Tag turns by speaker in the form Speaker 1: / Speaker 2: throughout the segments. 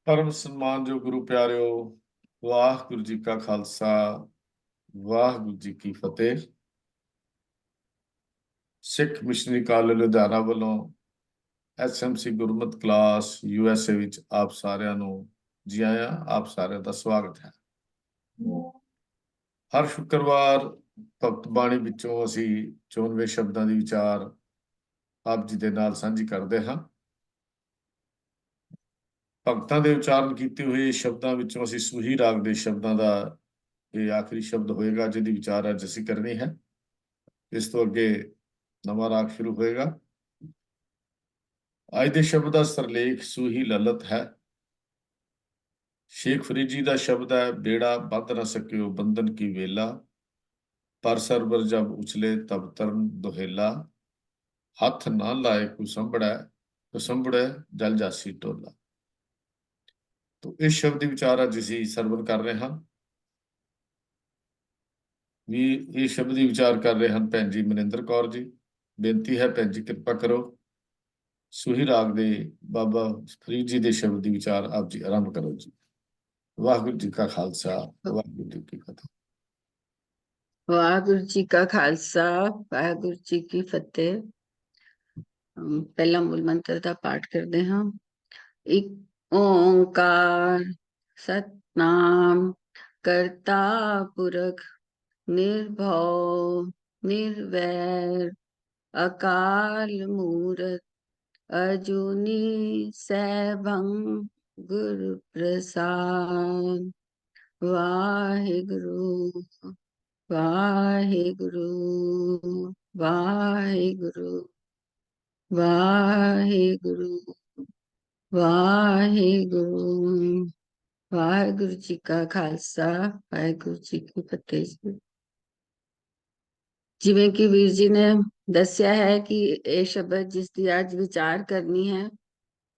Speaker 1: परम सम्मान जो गुरु प्यारिओ, वाहिगुरु जी का खालसा, वाहिगुरु जी की फतेह। सिख मिशनरी कॉलेज लुधियाना ਵੱਲੋਂ ਐਸਐਮਸੀ ਗੁਰਮਤ ਕਲਾਸ ਯੂਐਸਏ ਵਿੱਚ ਆਪ ਸਾਰਿਆਂ ਨੂੰ ਜੀ ਆਇਆਂ। ਆਪ ਸਾਰਿਆਂ ਦਾ ਸਵਾਗਤ ਹੈ। ਹਰ ਸ਼ੁੱਕਰਵਾਰ ਭਗਤ ਬਾਣੀ ਵਿੱਚੋਂ ਅਸੀਂ 94 ਸ਼ਬਦਾਂ ਦੀ ਵਿਚਾਰ ਆਪ ਜੀ ਦੇ ਨਾਲ ਸਾਂਝੀ ਕਰਦੇ ਹਾਂ। ਭਗਤਾਂ ਦੇ ਉਚਾਰਨ ਕੀਤੇ ਹੋਏ ਸ਼ਬਦਾਂ ਵਿੱਚੋਂ ਅਸੀਂ ਸੂਹੀ ਰਾਗ ਦੇ ਸ਼ਬਦਾਂ ਦਾ ਇਹ ਆਖਰੀ ਸ਼ਬਦ ਹੋਏਗਾ ਜਿਹਦੀ ਵਿਚਾਰ ਅੱਜ ਅਸੀਂ ਕਰਨੀ ਹੈ। ਇਸ ਤੋਂ ਅੱਗੇ ਨਵਾਂ ਰਾਗ ਸ਼ੁਰੂ ਹੋਏਗਾ। ਅੱਜ ਦੇ ਸ਼ਬਦ ਦਾ ਸਰਲੇਖ ਸੂਹੀ ਲਲਿਤ ਹੈ। ਸ਼ੇਖ ਫਰੀਦ ਜੀ ਦਾ ਸ਼ਬਦ ਹੈ, ਬੇੜਾ ਬੰਧ ਨਾ ਸਕਿਓ ਬੰਧਨ ਕੀ ਵੇਲਾ, ਪਰ ਸਰਬਰ ਜਬ ਉਛਲੇ ਤਬ ਤਰਨ ਦੁਹੇਲਾ, ਹੱਥ ਨਾ ਲਾਏ ਕੁਸੰਭੜੈ ਜਲ ਜਾਸੀ ਟੋਲਾ। तो इस शब्द ਦੀ ਵਿਚਾਰ ਅੱਜ ਅਸੀਂ ਸਰਵਣ ਕਰ ਰਹੇ ਹਾਂ। ਵੀ ਇਹ ਸ਼ਬਦ ਦੀ ਵਿਚਾਰ ਕਰ ਰਹੇ ਹਨ ਭੈਣ ਜੀ ਮਨਿੰਦਰ ਕੌਰ ਜੀ। ਬੇਨਤੀ ਹੈ ਭੈਣ ਜੀ ਕਿਰਪਾ ਕਰੋ ਸੂਹੀ ਰਾਗ ਦੇ ਬਾਬਾ ਫਰੀਦ ਜੀ ਦੇ ਸ਼ਬਦ ਦੀ ਵਿਚਾਰ ਆਪ ਜੀ ਆਰੰਭ ਕਰੋ ਜੀ। ਵਾਹਿਗੁਰੂ ਜੀ ਕਾ ਖਾਲਸਾ, ਵਾਹਿਗੁਰੂ ਜੀ ਕੀ ਫਤਿਹ।
Speaker 2: ਵਾਹਿਗੁਰੂ ਜੀ ਕਾ ਖਾਲਸਾ, ਵਾਹਿਗੁਰੂ ਜੀ ਕੀ ਫਤਿਹ। ਪਹਿਲਾ ਮੂਲ ਮੰਤਰ ਦਾ ਪਾਠ ਕਰਦੇ ਹਾਂ। ਇੱਕ ਓੰਕਾਰ ਸਤਨਾਮ ਕਰਤਾ ਪੁਰਖ ਨਿਰਭਉ ਨਿਰਵੈਰ ਅਕਾਲ ਮੂਰਤ ਅਜੂਨੀ ਸੈਭੰ ਗੁਰ ਪ੍ਰਸਾਦ। ਵਾਹਿਗੁਰੂ ਵਾਹਿਗੁਰੂ ਵਾਹਿਗੁਰੂ ਵਾਹਿਗੁਰੂ ਵਾਹਿਗੁਰੂ। ਵਾਹਿਗੁਰੂ ਜੀ ਕਾ ਖਾਲਸਾ, ਵਾਹਿਗੁਰੂ ਜੀ ਕੀ ਫਤਿਹ। ਜਿਵੇਂ ਕਿ ਵੀਰ ਜੀ ਨੇ ਦੱਸਿਆ ਹੈ ਕਿ ਇਹ ਸ਼ਬਦ ਜਿਸ ਦੀ ਅੱਜ ਵਿਚਾਰ ਕਰਨੀ ਹੈ,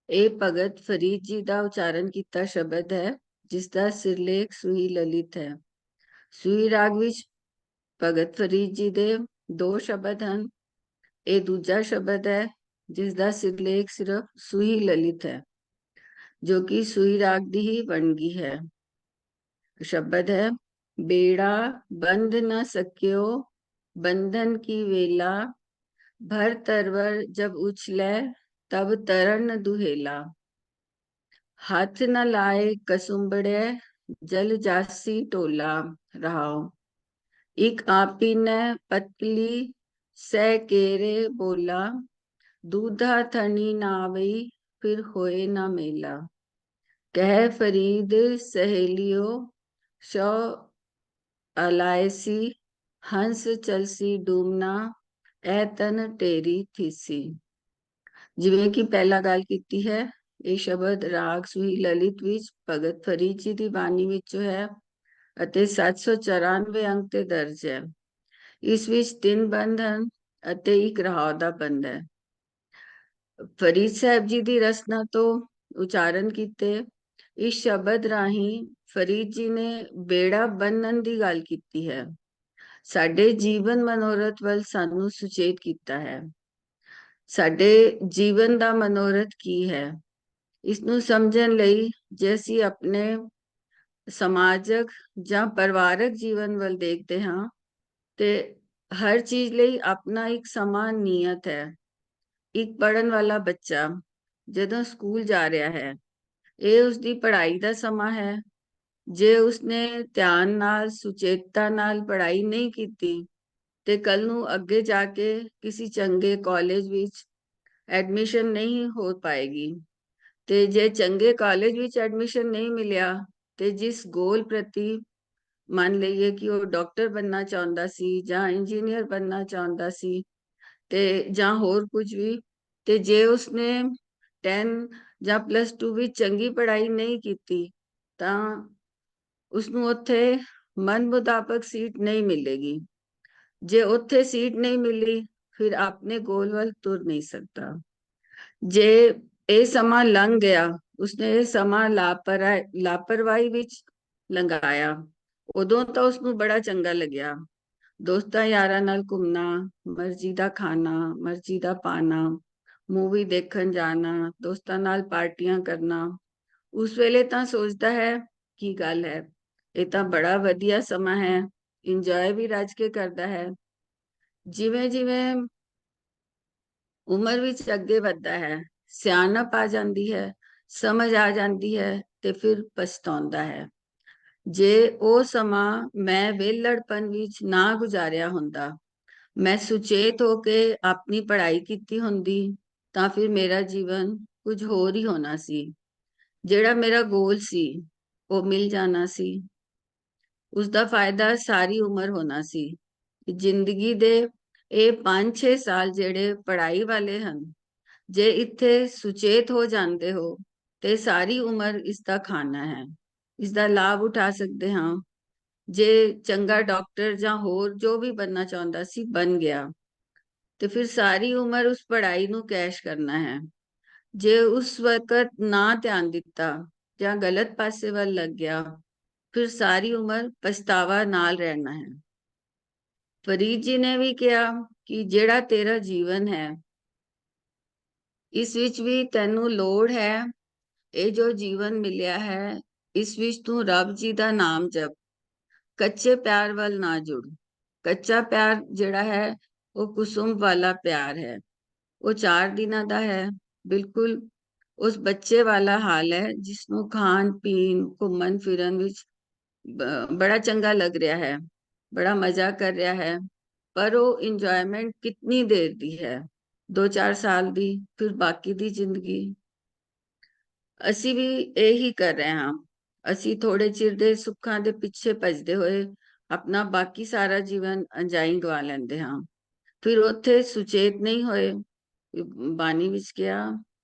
Speaker 2: ਇਹ ਭਗਤ ਫਰੀਦ ਜੀ ਦਾ ਉਚਾਰਨ ਕੀਤਾ ਸ਼ਬਦ ਹੈ, ਜਿਸ ਦਾ ਸਿਰਲੇਖ ਸੂਹੀ ਲਲਿਤ ਹੈ। ਸੂਹੀ ਰਾਗ ਵਿੱਚ ਭਗਤ ਫਰੀਦ ਜੀ ਦੇ 2 ਸ਼ਬਦ ਹਨ। ਇਹ ਦੂਜਾ ਸ਼ਬਦ ਹੈ ਜਿਸ ਦਾ ਸਿਰਲੇਖ ਸਿਰਫ ਸੂਹੀ ਲਲਿਤ ਹੈ, ਜੋ ਕਿ ਸੂਹੀ ਰਾਗ ਦੀ ਹੀ ਵੰਨਗੀ ਹੈ। शब्द है, बेड़ा बंध न सकियो बंधन की वेला, भर तरवर जब उछले तब तरन दुहेला, हाथ न लाए कसुम्बड़े जल जासी टोला। रहाओ एक आपी ने पतली सह केरे बोला, दूधा थनी नावई फिर होए न मेला, कह फरीद सहेलियो शौ अलायसी, हंस चलसी डूमना ए तन टेरी थीसी। ਜਿਵੇਂ ਕਿ ਪਹਿਲਾਂ ਗੱਲ ਕੀਤੀ ਹੈ, ਇਹ ਸ਼ਬਦ ਰਾਗ ਸੂਹੀ ਲਲਿਤ ਵਿੱਚ ਭਗਤ ਫਰੀਦ ਜੀ ਦੀ ਬਾਣੀ ਵਿੱਚੋਂ ਹੈ ਅਤੇ 794 ਅੰਕ ਤੇ ਦਰਜ ਹੈ। ਇਸ ਵਿੱਚ 3 ਬੰਦ ਹਨ ਅਤੇ ਇੱਕ ਰਹਾਉ ਦਾ ਬੰਦ ਹੈ। ਫਰੀਦ ਸਾਹਿਬ ਜੀ ਦੀ ਰਚਨਾ ਤੋਂ ਉਚਾਰਨ ਕੀਤੇ ਇਸ ਸ਼ਬਦ ਰਾਹੀਂ ਫਰੀਦ ਜੀ ਨੇ ਬੇੜਾ ਬੰਨਣ ਦੀ ਗੱਲ ਕੀਤੀ ਹੈ। ਸਾਡੇ ਜੀਵਨ ਮਨੋਰਥ ਵੱਲ ਸਾਨੂੰ ਸੁਚੇਤ ਕੀਤਾ ਹੈ। ਸਾਡੇ ਜੀਵਨ ਦਾ ਮਨੋਰਥ ਕੀ ਹੈ, ਇਸ ਨੂੰ ਸਮਝਣ ਲਈ ਜੇ ਅਸੀਂ ਆਪਣੇ ਸਮਾਜਕ ਜਾਂ ਪਰਿਵਾਰਕ ਜੀਵਨ ਵੱਲ ਦੇਖਦੇ ਹਾਂ ਤੇ ਹਰ ਚੀਜ਼ ਲਈ ਆਪਣਾ ਇੱਕ ਸਮਾਂ ਨਿਯਤ ਹੈ। ਇੱਕ ਪੜ੍ਹਨ ਵਾਲਾ ਬੱਚਾ ਜਦੋਂ ਸਕੂਲ ਜਾ ਰਿਹਾ ਹੈ, ਇਹ ਉਸਦੀ ਪੜ੍ਹਾਈ ਦਾ ਸਮਾਂ ਹੈ। ਜੇ ਉਸਨੇ ਧਿਆਨ ਨਾਲ ਸੁਚੇਤਤਾ ਨਾਲ ਪੜ੍ਹਾਈ ਨਹੀਂ ਕੀਤੀ ਤੇ ਕੱਲ ਨੂੰ ਅੱਗੇ ਜਾ ਕੇ ਕਿਸੇ ਚੰਗੇ ਕਾਲਜ ਵਿੱਚ ਐਡਮਿਸ਼ਨ ਨਹੀਂ ਹੋ ਪਾਏਗੀ। ਤੇ ਜੇ ਚੰਗੇ ਕਾਲਜ ਵਿੱਚ ਐਡਮਿਸ਼ਨ ਨਹੀਂ ਮਿਲਿਆ ਤੇ ਜਿਸ ਗੋਲ ਪ੍ਰਤੀ ਮੰਨ ਲਈਏ ਕਿ ਉਹ ਡਾਕਟਰ ਬਣਨਾ ਚਾਹੁੰਦਾ ਸੀ ਜਾਂ ਇੰਜੀਨੀਅਰ ਬਣਨਾ ਚਾਹੁੰਦਾ ਸੀ ਤੇ ਜਾਂ ਹੋਰ ਕੁਝ ਵੀ, ਤੇ ਜੇ ਉਸਨੇ 10 ਜਾਂ +2 ਵਿੱਚ ਚੰਗੀ ਪੜ੍ਹਾਈ ਨਹੀਂ ਕੀਤੀ ਤਾਂ ਉਸਨੂੰ ਉੱਥੇ ਮਨ ਮੁਤਾਬਕ ਸੀਟ ਨਹੀਂ ਮਿਲੇਗੀ। ਜੇ ਉੱਥੇ ਸੀਟ ਨਹੀਂ ਮਿਲੀ ਫਿਰ ਆਪਣੇ ਗੋਲ ਵੱਲ ਤੁਰ ਨਹੀਂ ਸਕਦਾ। ਜੇ ਇਹ ਸਮਾਂ ਲੰਘ ਗਿਆ, ਉਸਨੇ ਇਹ ਸਮਾਂ ਲਾਪਰਵਾਹੀ ਵਿੱਚ ਲੰਘਾਇਆ, ਉਦੋਂ ਤਾਂ ਉਸਨੂੰ ਬੜਾ ਚੰਗਾ ਲੱਗਿਆ। ਦੋਸਤਾਂ ਯਾਰਾਂ ਨਾਲ ਘੁੰਮਣਾ, ਮਰਜ਼ੀ ਦਾ ਖਾਣਾ, ਮਰਜ਼ੀ ਦਾ ਪਾਣਾ, ਮੂਵੀ ਦੇਖਣ ਜਾਣਾ, ਦੋਸਤਾਂ ਨਾਲ ਪਾਰਟੀਆਂ ਕਰਨਾ, ਉਸ ਵੇਲੇ ਤਾਂ ਸੋਚਦਾ ਹੈ ਕੀ ਗੱਲ ਹੈ, ਇਹ ਤਾਂ ਬੜਾ ਵਧੀਆ ਸਮਾਂ ਹੈ, ਇੰਜੋਏ ਵੀ ਰੱਜ ਕੇ ਕਰਦਾ ਹੈ। ਜਿਵੇਂ ਜਿਵੇਂ ਉਮਰ ਵਿੱਚ ਅੱਗੇ ਵੱਧਦਾ ਹੈ, ਸਿਆਣਪ ਆ ਜਾਂਦੀ ਹੈ, ਸਮਝ ਆ ਜਾਂਦੀ ਹੈ, ਤੇ ਫਿਰ ਪਛਤਾਉਂਦਾ ਹੈ। ਜੇ ਉਹ ਸਮਾਂ ਮੈਂ ਵਿਹਲੜਪਨ ਵਿੱਚ ਨਾ ਗੁਜ਼ਾਰਿਆ ਹੁੰਦਾ, ਮੈਂ ਸੁਚੇਤ ਹੋ ਕੇ ਆਪਣੀ ਪੜ੍ਹਾਈ ਕੀਤੀ ਹੁੰਦੀ, ਤਾਂ ਫਿਰ ਮੇਰਾ ਜੀਵਨ ਕੁਝ ਹੋਰ ਹੀ ਹੋਣਾ ਸੀ। ਜਿਹੜਾ ਮੇਰਾ ਗੋਲ ਸੀ ਉਹ ਮਿਲ ਜਾਣਾ ਸੀ। ਉਸਦਾ ਫਾਇਦਾ ਸਾਰੀ ਉਮਰ ਹੋਣਾ ਸੀ। ਜ਼ਿੰਦਗੀ ਦੇ ਇਹ 5-6 ਸਾਲ ਜਿਹੜੇ ਪੜ੍ਹਾਈ ਵਾਲੇ ਹਨ, ਜੇ ਇੱਥੇ ਸੁਚੇਤ ਹੋ ਜਾਂਦੇ ਹੋ ਤੇ ਸਾਰੀ ਉਮਰ ਇਸ ਦਾ ਖਾਣਾ ਹੈ, ਇਸ ਦਾ ਲਾਭ ਉਠਾ ਸਕਦੇ ਹਾਂ। ਜੇ ਚੰਗਾ ਡਾਕਟਰ ਜਾਂ ਹੋਰ ਜੋ ਵੀ ਬਣਨਾ ਚਾਹੁੰਦਾ ਸੀ ਬਣ ਗਿਆ, ਤੇ ਫਿਰ ਸਾਰੀ ਉਮਰ ਉਸ ਪੜ੍ਹਾਈ ਨੂੰ ਕੈਸ਼ ਕਰਨਾ ਹੈ। ਜੇ ਉਸ ਵਕਤ ਨਾ ਧਿਆਨ ਦਿੱਤਾ ਜਾਂ ਗਲਤ ਪਾਸੇ ਵੱਲ ਲੱਗ ਗਿਆ, ਫਿਰ ਸਾਰੀ ਉਮਰ ਪਛਤਾਵਾ ਨਾਲ ਰਹਿਣਾ ਹੈ। ਫਰੀਦ ਜੀ ਨੇ ਵੀ ਕਿਹਾ ਕਿ ਜਿਹੜਾ ਤੇਰਾ ਜੀਵਨ ਹੈ, ਇਸ ਵਿੱਚ ਵੀ ਤੈਨੂੰ ਲੋੜ ਹੈ, ਇਹ ਜੋ ਜੀਵਨ ਮਿਲਿਆ ਹੈ, ਇਸ ਵਿੱਚ ਤੂੰ ਰੱਬ ਜੀ ਦਾ ਨਾਮ ਜਪ, ਕੱਚੇ ਪਿਆਰ ਵੱਲ ਨਾ ਜੁੜ। ਕੱਚਾ ਪਿਆਰ ਜਿਹੜਾ ਹੈ ਉਹ ਕੁਸੁਮ ਵਾਲਾ ਪਿਆਰ ਹੈ, ਉਹ 4 ਦਿਨਾਂ ਦਾ ਹੈ, ਬਿਲਕੁਲ ਉਸ ਬੱਚੇ ਵਾਲਾ ਹਾਲ ਹੈ ਜਿਸ ਨੂੰ ਖਾਣ ਪੀਣ ਘੁੰਮਣ ਫਿਰਨ ਵਿੱਚ ਬੜਾ ਚੰਗਾ ਲੱਗ ਰਿਹਾ ਹੈ, ਬੜਾ ਮਜ਼ਾ ਕਰ ਰਿਹਾ ਹੈ, ਪਰ ਉਹ ਇੰਜੋਇਮੈਂਟ ਕਿਤਨੀ ਦੇਰ ਦੀ ਹੈ, 2-4 ਸਾਲ ਦੀ, ਫਿਰ ਬਾਕੀ ਦੀ ਜ਼ਿੰਦਗੀ। ਅਸੀਂ ਵੀ ਇਹੀ ਕਰ ਰਹੇ ਹਾਂ। ਅਸੀਂ ਥੋੜੇ ਚਿਰ ਦੇ ਸੁੱਖਾਂ ਦੇ ਪਿੱਛੇ ਭੱਜਦੇ ਹੋਏ ਆਪਣਾ ਬਾਕੀ ਸਾਰਾ ਜੀਵਨ ਅੰਜਾਈ ਗਵਾ ਲੈਂਦੇ ਹਾਂ। ਫਿਰ ਉੱਥੇ ਸੁਚੇਤ ਨਹੀਂ ਹੋਏ। ਬਾਣੀ ਵਿੱਚ ਕਿਹਾ,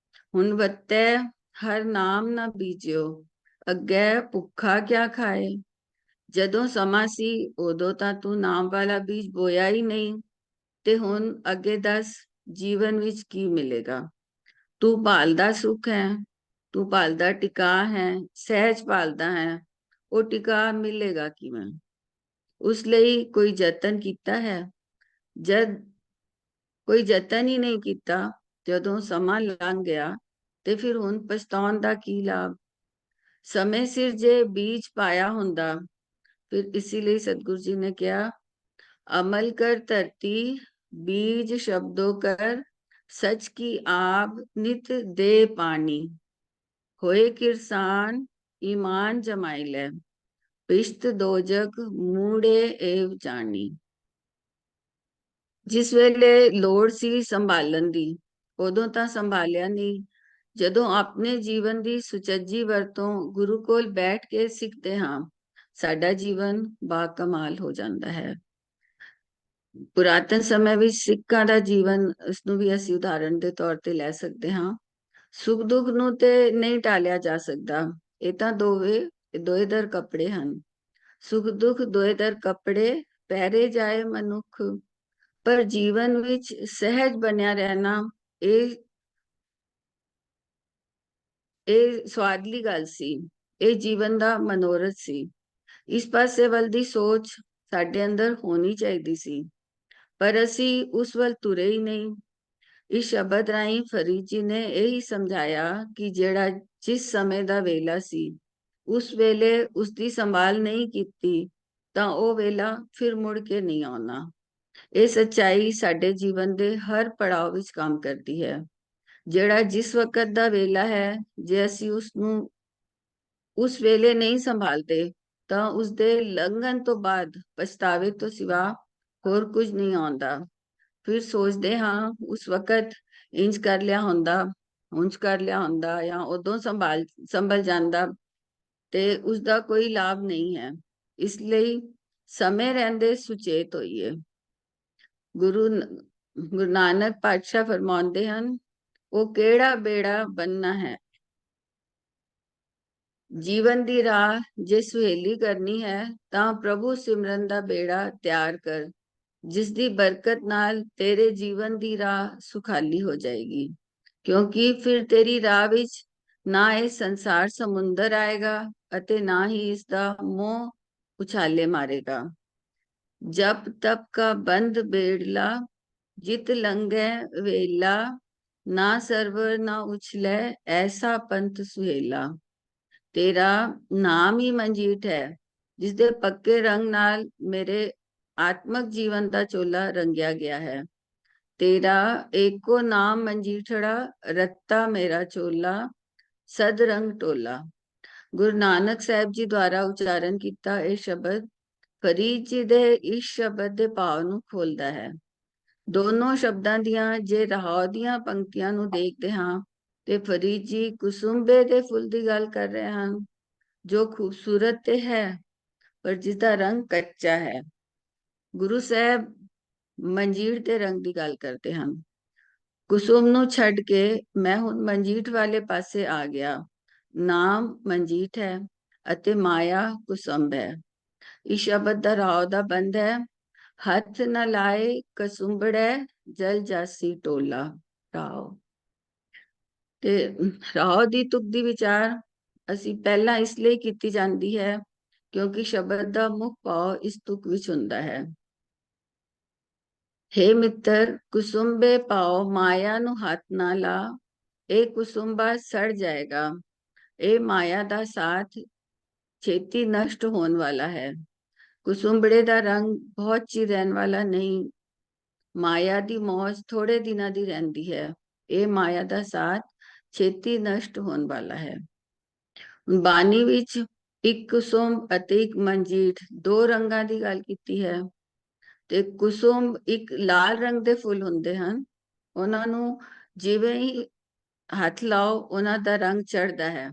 Speaker 2: ਹੁਣ ਵੱਤੈ ਹਰ ਨਾਮ ਨਾ ਬੀਜਿਓ, ਅੱਗੇ ਭੁੱਖਾ ਕਿਆ ਖਾਏ। ਜਦੋਂ ਸਮਾਂ ਸੀ ਉਦੋਂ ਤਾਂ ਤੂੰ ਨਾਮ ਵਾਲਾ ਬੀਜ ਬੋਇਆ ਹੀ ਨਹੀਂ, ਤੇ ਹੁਣ ਅੱਗੇ ਦੱਸ ਜੀਵਨ ਵਿੱਚ ਕੀ ਮਿਲੇਗਾ। ਤੂੰ ਭਾਲਦਾ ਸੁੱਖ ਹੈ, ਤੂੰ ਭਾਲਦਾ ਟਿਕਾ ਹੈ, ਸਹਿਜ ਭਾਲਦਾ ਹੈ, ਉਹ ਟਿਕਾ ਮਿਲੇਗਾ ਕਿਵੇਂ? ਉਸ ਲਈ ਕੋਈ ਯਤਨ ਕੀਤਾ ਹੈ? ਜਦ ਕੋਈ ਯਤਨ ਹੀ ਨਹੀਂ ਕੀਤਾ, ਜਦੋਂ ਸਮਾਂ ਲੰਘ ਗਿਆ, ਤੇ ਫਿਰ ਹੁਣ ਪਛਤਾਉਣ ਦਾ ਕੀ ਲਾਭ? ਸਮੇਂ ਸਿਰ ਜੇ ਬੀਜ ਪਾਇਆ ਹੁੰਦਾ, ਫਿਰ ਇसी ਲਈ सतगुरु जी ने किया, अमल कर धरती बीज शब्दों कर, सच की आब नित दे पानी, होए किरसान ईमान जमाई ले, पिश्त दोजक मूड़े एव जानी। ਜਿਸ ਵੇਲੇ ਲੋੜ ਸੀ ਸੰਭਾਲਣ ਦੀ, ਉਦੋਂ ਤਾਂ ਸੰਭਾਲਿਆ ਨਹੀਂ। ਜਦੋਂ ਆਪਣੇ ਜੀਵਨ ਦੀ ਸੁਚੱਜੀ ਵਰਤੋਂ ਗੁਰੂ ਕੋਲ ਬੈਠ ਕੇ ਸਿੱਖਦੇ ਹਾਂ, ਸਾਡਾ ਜੀਵਨ ਬਾਕਮਾਲ ਹੋ ਜਾਂਦਾ ਹੈ। ਪੁਰਾਤਨ ਸਮੇਂ ਵਿੱਚ ਸਿੱਖਾਂ ਦਾ ਜੀਵਨ, ਇਸ ਨੂੰ ਵੀ ਅਸੀਂ ਉਦਾਹਰਣ ਦੇ ਤੌਰ ਤੇ ਲੈ ਸਕਦੇ ਹਾਂ। ਸੁੱਖ ਦੁੱਖ ਨੂੰ ਤੇ ਨਹੀਂ ਟਾਲਿਆ ਜਾ ਸਕਦਾ, ਇਹ ਤਾਂ ਦੋਏਦਰ ਕੱਪੜੇ ਹਨ। ਸੁੱਖ ਦੁੱਖ ਦੋਏਦਰ ਕੱਪੜੇ, ਪਹਿਰੇ ਜਾਏ ਮਨੁੱਖ, ਪਰ ਜੀਵਨ ਵਿੱਚ ਸਹਿਜ ਬਣਿਆ ਰਹਿਣਾ, ਇਹ ਸਵਾਦਲੀ ਗੱਲ ਸੀ, ਇਹ ਜੀਵਨ ਦਾ ਮਨੋਰਥ ਸੀ। ਇਸ ਪਾਸੇ ਵੱਲ ਦੀ ਸੋਚ ਸਾਡੇ ਅੰਦਰ ਹੋਣੀ ਚਾਹੀਦੀ ਸੀ, ਪਰ ਅਸੀਂ ਉਸ ਵੱਲ ਤੁਰੇ ਹੀ ਨਹੀਂ। ਇਸ ਸ਼ਬਦ ਰਾਹੀਂ ਫਰੀਦ ਜੀ ਨੇ ਇਹੀ ਸਮਝਾਇਆ ਕਿ ਜਿਹੜਾ ਜਿਸ ਸਮੇਂ ਦਾ ਵੇਲਾ ਸੀ, ਉਸ ਵੇਲੇ ਉਸ ਦੀ ਸੰਭਾਲ ਨਹੀਂ ਕੀਤੀ, ਤਾਂ ਉਹ ਵੇਲਾ ਫਿਰ ਮੁੜ ਕੇ ਨਹੀਂ ਆਉਣਾ। ਇਹ ਸੱਚਾਈ ਸਾਡੇ ਜੀਵਨ ਦੇ ਹਰ ਪੜਾਅ ਵਿੱਚ ਕੰਮ ਕਰਦੀ ਹੈ। ਜਿਹੜਾ ਜਿਸ ਵਕਤ ਦਾ ਵੇਲਾ ਹੈ, ਜੇ ਅਸੀਂ ਉਸ ਨੂੰ ਉਸ ਵੇਲੇ ਨਹੀਂ ਸੰਭਾਲਦੇ, ਤਾਂ ਉਸਦੇ ਲੰਘਣ ਤੋਂ ਬਾਅਦ ਪਛਤਾਵੇ ਤੋਂ ਸਿਵਾ ਹੋਰ ਕੁਝ ਨਹੀਂ ਆਉਂਦਾ। ਫਿਰ ਸੋਚਦੇ ਹਾਂ ਉਸ ਵਕਤ ਇੰਜ ਕਰ ਲਿਆ ਹੁੰਦਾ, ਉਂਝ ਕਰ ਲਿਆ ਹੁੰਦਾ, ਜਾਂ ਉਦੋਂ ਸੰਭਲ ਜਾਂਦਾ, ਤੇ ਉਸਦਾ ਕੋਈ ਲਾਭ ਨਹੀਂ ਹੈ। ਇਸ ਲਈ ਸਮੇਂ ਰਹਿੰਦੇ ਸੁਚੇਤ ਹੋਈਏ। ਗੁਰੂ ਨਾਨਕ ਪਾਤਸ਼ਾਹ ਫਰਮਾਉਂਦੇ ਹਨ, ਉਹ ਕਿਹੜਾ ਬੇੜਾ ਬੰਨਣਾ ਹੈ। ਜੀਵਨ ਦੀ ਰਾਹ ਜੇ ਸੁਹੇਲੀ ਕਰਨੀ ਹੈ, ਤਾਂ ਪ੍ਰਭੂ ਸਿਮਰਨ ਦਾ ਬੇੜਾ ਤਿਆਰ ਕਰ, ਜਿਸ ਦੀ ਬਰਕਤ ਨਾਲ ਤੇਰੇ ਜੀਵਨ ਦੀ ਰਾਹ ਸੁਖਾਲੀ ਹੋ ਜਾਏਗੀ। ਕਿਉਂਕਿ ਫਿਰ ਤੇਰੀ ਰਾਹ ਵਿੱਚ ਨਾ ਇਹ ਸੰਸਾਰ ਸਮੁੰਦਰ ਆਏਗਾ, ਅਤੇ ਨਾ ਹੀ ਇਸ ਦਾ ਮੋਹ ਉਛਾਲੇ ਮਾਰੇਗਾ। ਜਪ ਤਪ ਕਾ ਬੰਦ ਬੇੜਲਾ, ਜਿਤ ਲੰਘੈ ਵੇਲਾ, ਨਾ ਸਰਵਰ ਨਾ ਉਛਲੇ, ਐਸਾ ਪੰਥ ਸੁਹੇਲਾ। ਤੇਰਾ ਨਾਮ ਹੀ ਮਨਜੀਤ ਹੈ, ਜਿਸ ਦੇ ਪੱਕੇ ਰੰਗ ਨਾਲ ਮੇਰੇ ਆਤਮਕ ਜੀਵਨ ਦਾ ਚੋਲਾ ਰੰਗਿਆ ਗਿਆ ਹੈ। ਤੇਰਾ ਏਕੋ ਨਾਮ ਮਨਜੀਠੜਾ, ਰੱਤਾ ਮੇਰਾ ਚੋਲਾ, ਸਦ ਰੰਗ ਟੋਲਾ। ਗੁਰੂ ਨਾਨਕ ਸਾਹਿਬ ਜੀ ਦੁਆਰਾ ਉਚਾਰਨ ਕੀਤਾ ਇਹ ਸ਼ਬਦ ਫਰੀਦ ਜੀ ਦੇ ਇਸ ਸ਼ਬਦ ਦੇ ਭਾਵ ਨੂੰ ਖੋਲਦਾ ਹੈ। ਦੋਨੋਂ ਸ਼ਬਦਾਂ ਦੀਆਂ ਜੇ ਰਹਾਉ ਦੀਆਂ ਪੰਕਤੀਆਂ ਨੂੰ ਦੇਖਦੇ ਹਾਂ ਤੇ ਫਰੀਦ ਜੀ ਕੁਸੁੰਬੇ ਦੇ ਫੁੱਲ ਦੀ ਗੱਲ ਕਰ ਰਹੇ ਹਨ, ਜੋ ਖੂਬਸੂਰਤ ਤੇ ਹੈ ਪਰ ਜਿਸਦਾ ਰੰਗ ਕੱਚਾ ਹੈ। ਗੁਰੂ ਸਾਹਿਬ ਮੰਜੀਠ ਦੇ ਰੰਗ ਦੀ ਗੱਲ ਕਰਦੇ ਹਨ। ਕੁਸੁਮ ਨੂੰ ਛੱਡ ਕੇ ਮੈਂ ਹੁਣ ਮੰਜੀਠ ਵਾਲੇ ਪਾਸੇ ਆ ਗਿਆ। ਨਾਮ ਮੰਜੀਠ ਹੈ ਅਤੇ ਮਾਇਆ ਕੁਸੁੰਬ ਹੈ। ਇਸ ਸ਼ਬਦ ਦਾ ਰਾਉ ਦਾ ਬੰਦ ਹੈ, ਹੱਥ ਨ ਲਾਏ ਕਸੁੰਬੜੈ, ਜਲ ਜਾਸੀ ਟੋਲਾ। ਰਾਉ ਤੇ ਰਾਉ ਦੀ ਤੁਕ ਦੀ ਵਿਚਾਰ ਅਸੀਂ ਪਹਿਲਾਂ ਇਸ ਲਈ ਕੀਤੀ ਜਾਂਦੀ ਹੈ ਕਿਉਂਕਿ ਸ਼ਬਦ ਦਾ ਮੁੱਖ ਭਾਵ ਇਸ ਤੁਕ ਵਿੱਚ ਹੁੰਦਾ ਹੈ। हे ਮਿੱਤਰ, ਕੁਸੁੰਬੇ ਪਾਓ ਮਾਇਆ ਨੂੰ ਹੱਥ ਨਾ ਲਾ, ਇਹ ਕੁਸੁੰਬਾ ਸੜ ਜਾਏਗਾ। ਇਹ ਮਾਇਆ ਦਾ ਸਾਥ ਛੇਤੀ ਨਸ਼ਟ ਹੋਣ ਵਾਲਾ ਹੈ। ਕੁਸੁੰਬੜੇ ਦਾ ਰੰਗ ਬਹੁਤ ਚਿਰ ਰਹਿਣ ਵਾਲਾ ਨਹੀਂ। ਮਾਇਆ ਦੀ ਮੌਜ ਥੋੜੇ ਦਿਨਾਂ ਦੀ ਰਹਿੰਦੀ ਹੈ। ਇਹ ਮਾਇਆ ਦਾ ਸਾਥ ਛੇਤੀ ਨਸ਼ਟ ਹੋਣ ਵਾਲਾ ਹੈ। ਬਾਣੀ ਵਿੱਚ ਇੱਕ ਕੁਸੁੰਬ ਅਤੇ ਇੱਕ ਮੰਜੀਠ ਦੋ ਰੰਗਾਂ ਦੀ ਗੱਲ ਕੀਤੀ ਹੈ। ਤੇ ਕੁਸੁੰਬ ਇੱਕ ਲਾਲ ਰੰਗ ਦੇ ਫੁੱਲ ਹੁੰਦੇ ਹਨ। ਉਹਨਾਂ ਨੂੰ ਜਿਵੇਂ ਹੀ ਹੱਥ ਲਾਓ ਉਹਨਾਂ ਦਾ ਰੰਗ ਚੜ੍ਹਦਾ ਹੈ,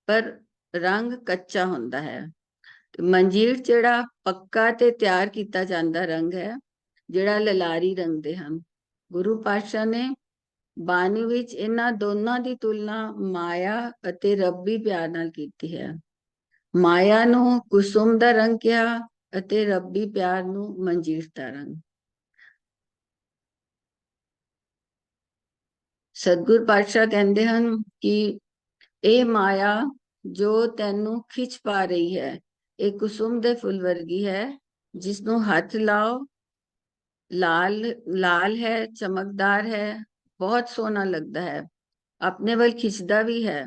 Speaker 2: ਪਰ ਰੰਗ ਕੱਚਾ ਹੁੰਦਾ ਹੈ। ਮੰਜੀਠ ਜਿਹੜਾ ਪੱਕਾ ਤੇ ਤਿਆਰ ਕੀਤਾ ਜਾਂਦਾ ਰੰਗ ਹੈ, ਜਿਹੜਾ ਲਲਾਰੀ ਰੰਗ ਦੇ ਹਨ। ਗੁਰੂ ਪਾਤਸ਼ਾਹ ਨੇ ਬਾਣੀ ਵਿੱਚ ਇਹਨਾਂ ਦੋਨਾਂ ਦੀ ਤੁਲਨਾ ਮਾਇਆ ਅਤੇ ਰੱਬੀ ਪਿਆਰ ਨਾਲ ਕੀਤੀ ਹੈ। ਮਾਇਆ ਨੂੰ ਕੁਸੁਮ ਦਾ ਰੰਗ ਕਿਹਾ ਅਤੇ ਰੱਬੀ ਪਿਆਰ ਨੂੰ ਮੰਜੀਠ ਦਾ ਰੰਗ। ਸਤਿਗੁਰ ਪਾਤਸ਼ਾਹ ਕਹਿੰਦੇ ਹਨ ਕਿ ਇਹ ਮਾਇਆ ਜੋ ਤੈਨੂੰ ਖਿੱਚ ਪਾ ਰਹੀ ਹੈ, ਇਹ ਕੁਸੁਮ ਦੇ ਫੁੱਲ ਵਰਗੀ ਹੈ, ਜਿਸ ਨੂੰ ਹੱਥ ਲਾਓ ਲਾਲ ਲਾਲ ਹੈ, ਚਮਕਦਾਰ ਹੈ, ਬਹੁਤ ਸੋਹਣਾ ਲੱਗਦਾ ਹੈ, ਆਪਣੇ ਵੱਲ ਖਿੱਚਦਾ ਵੀ ਹੈ,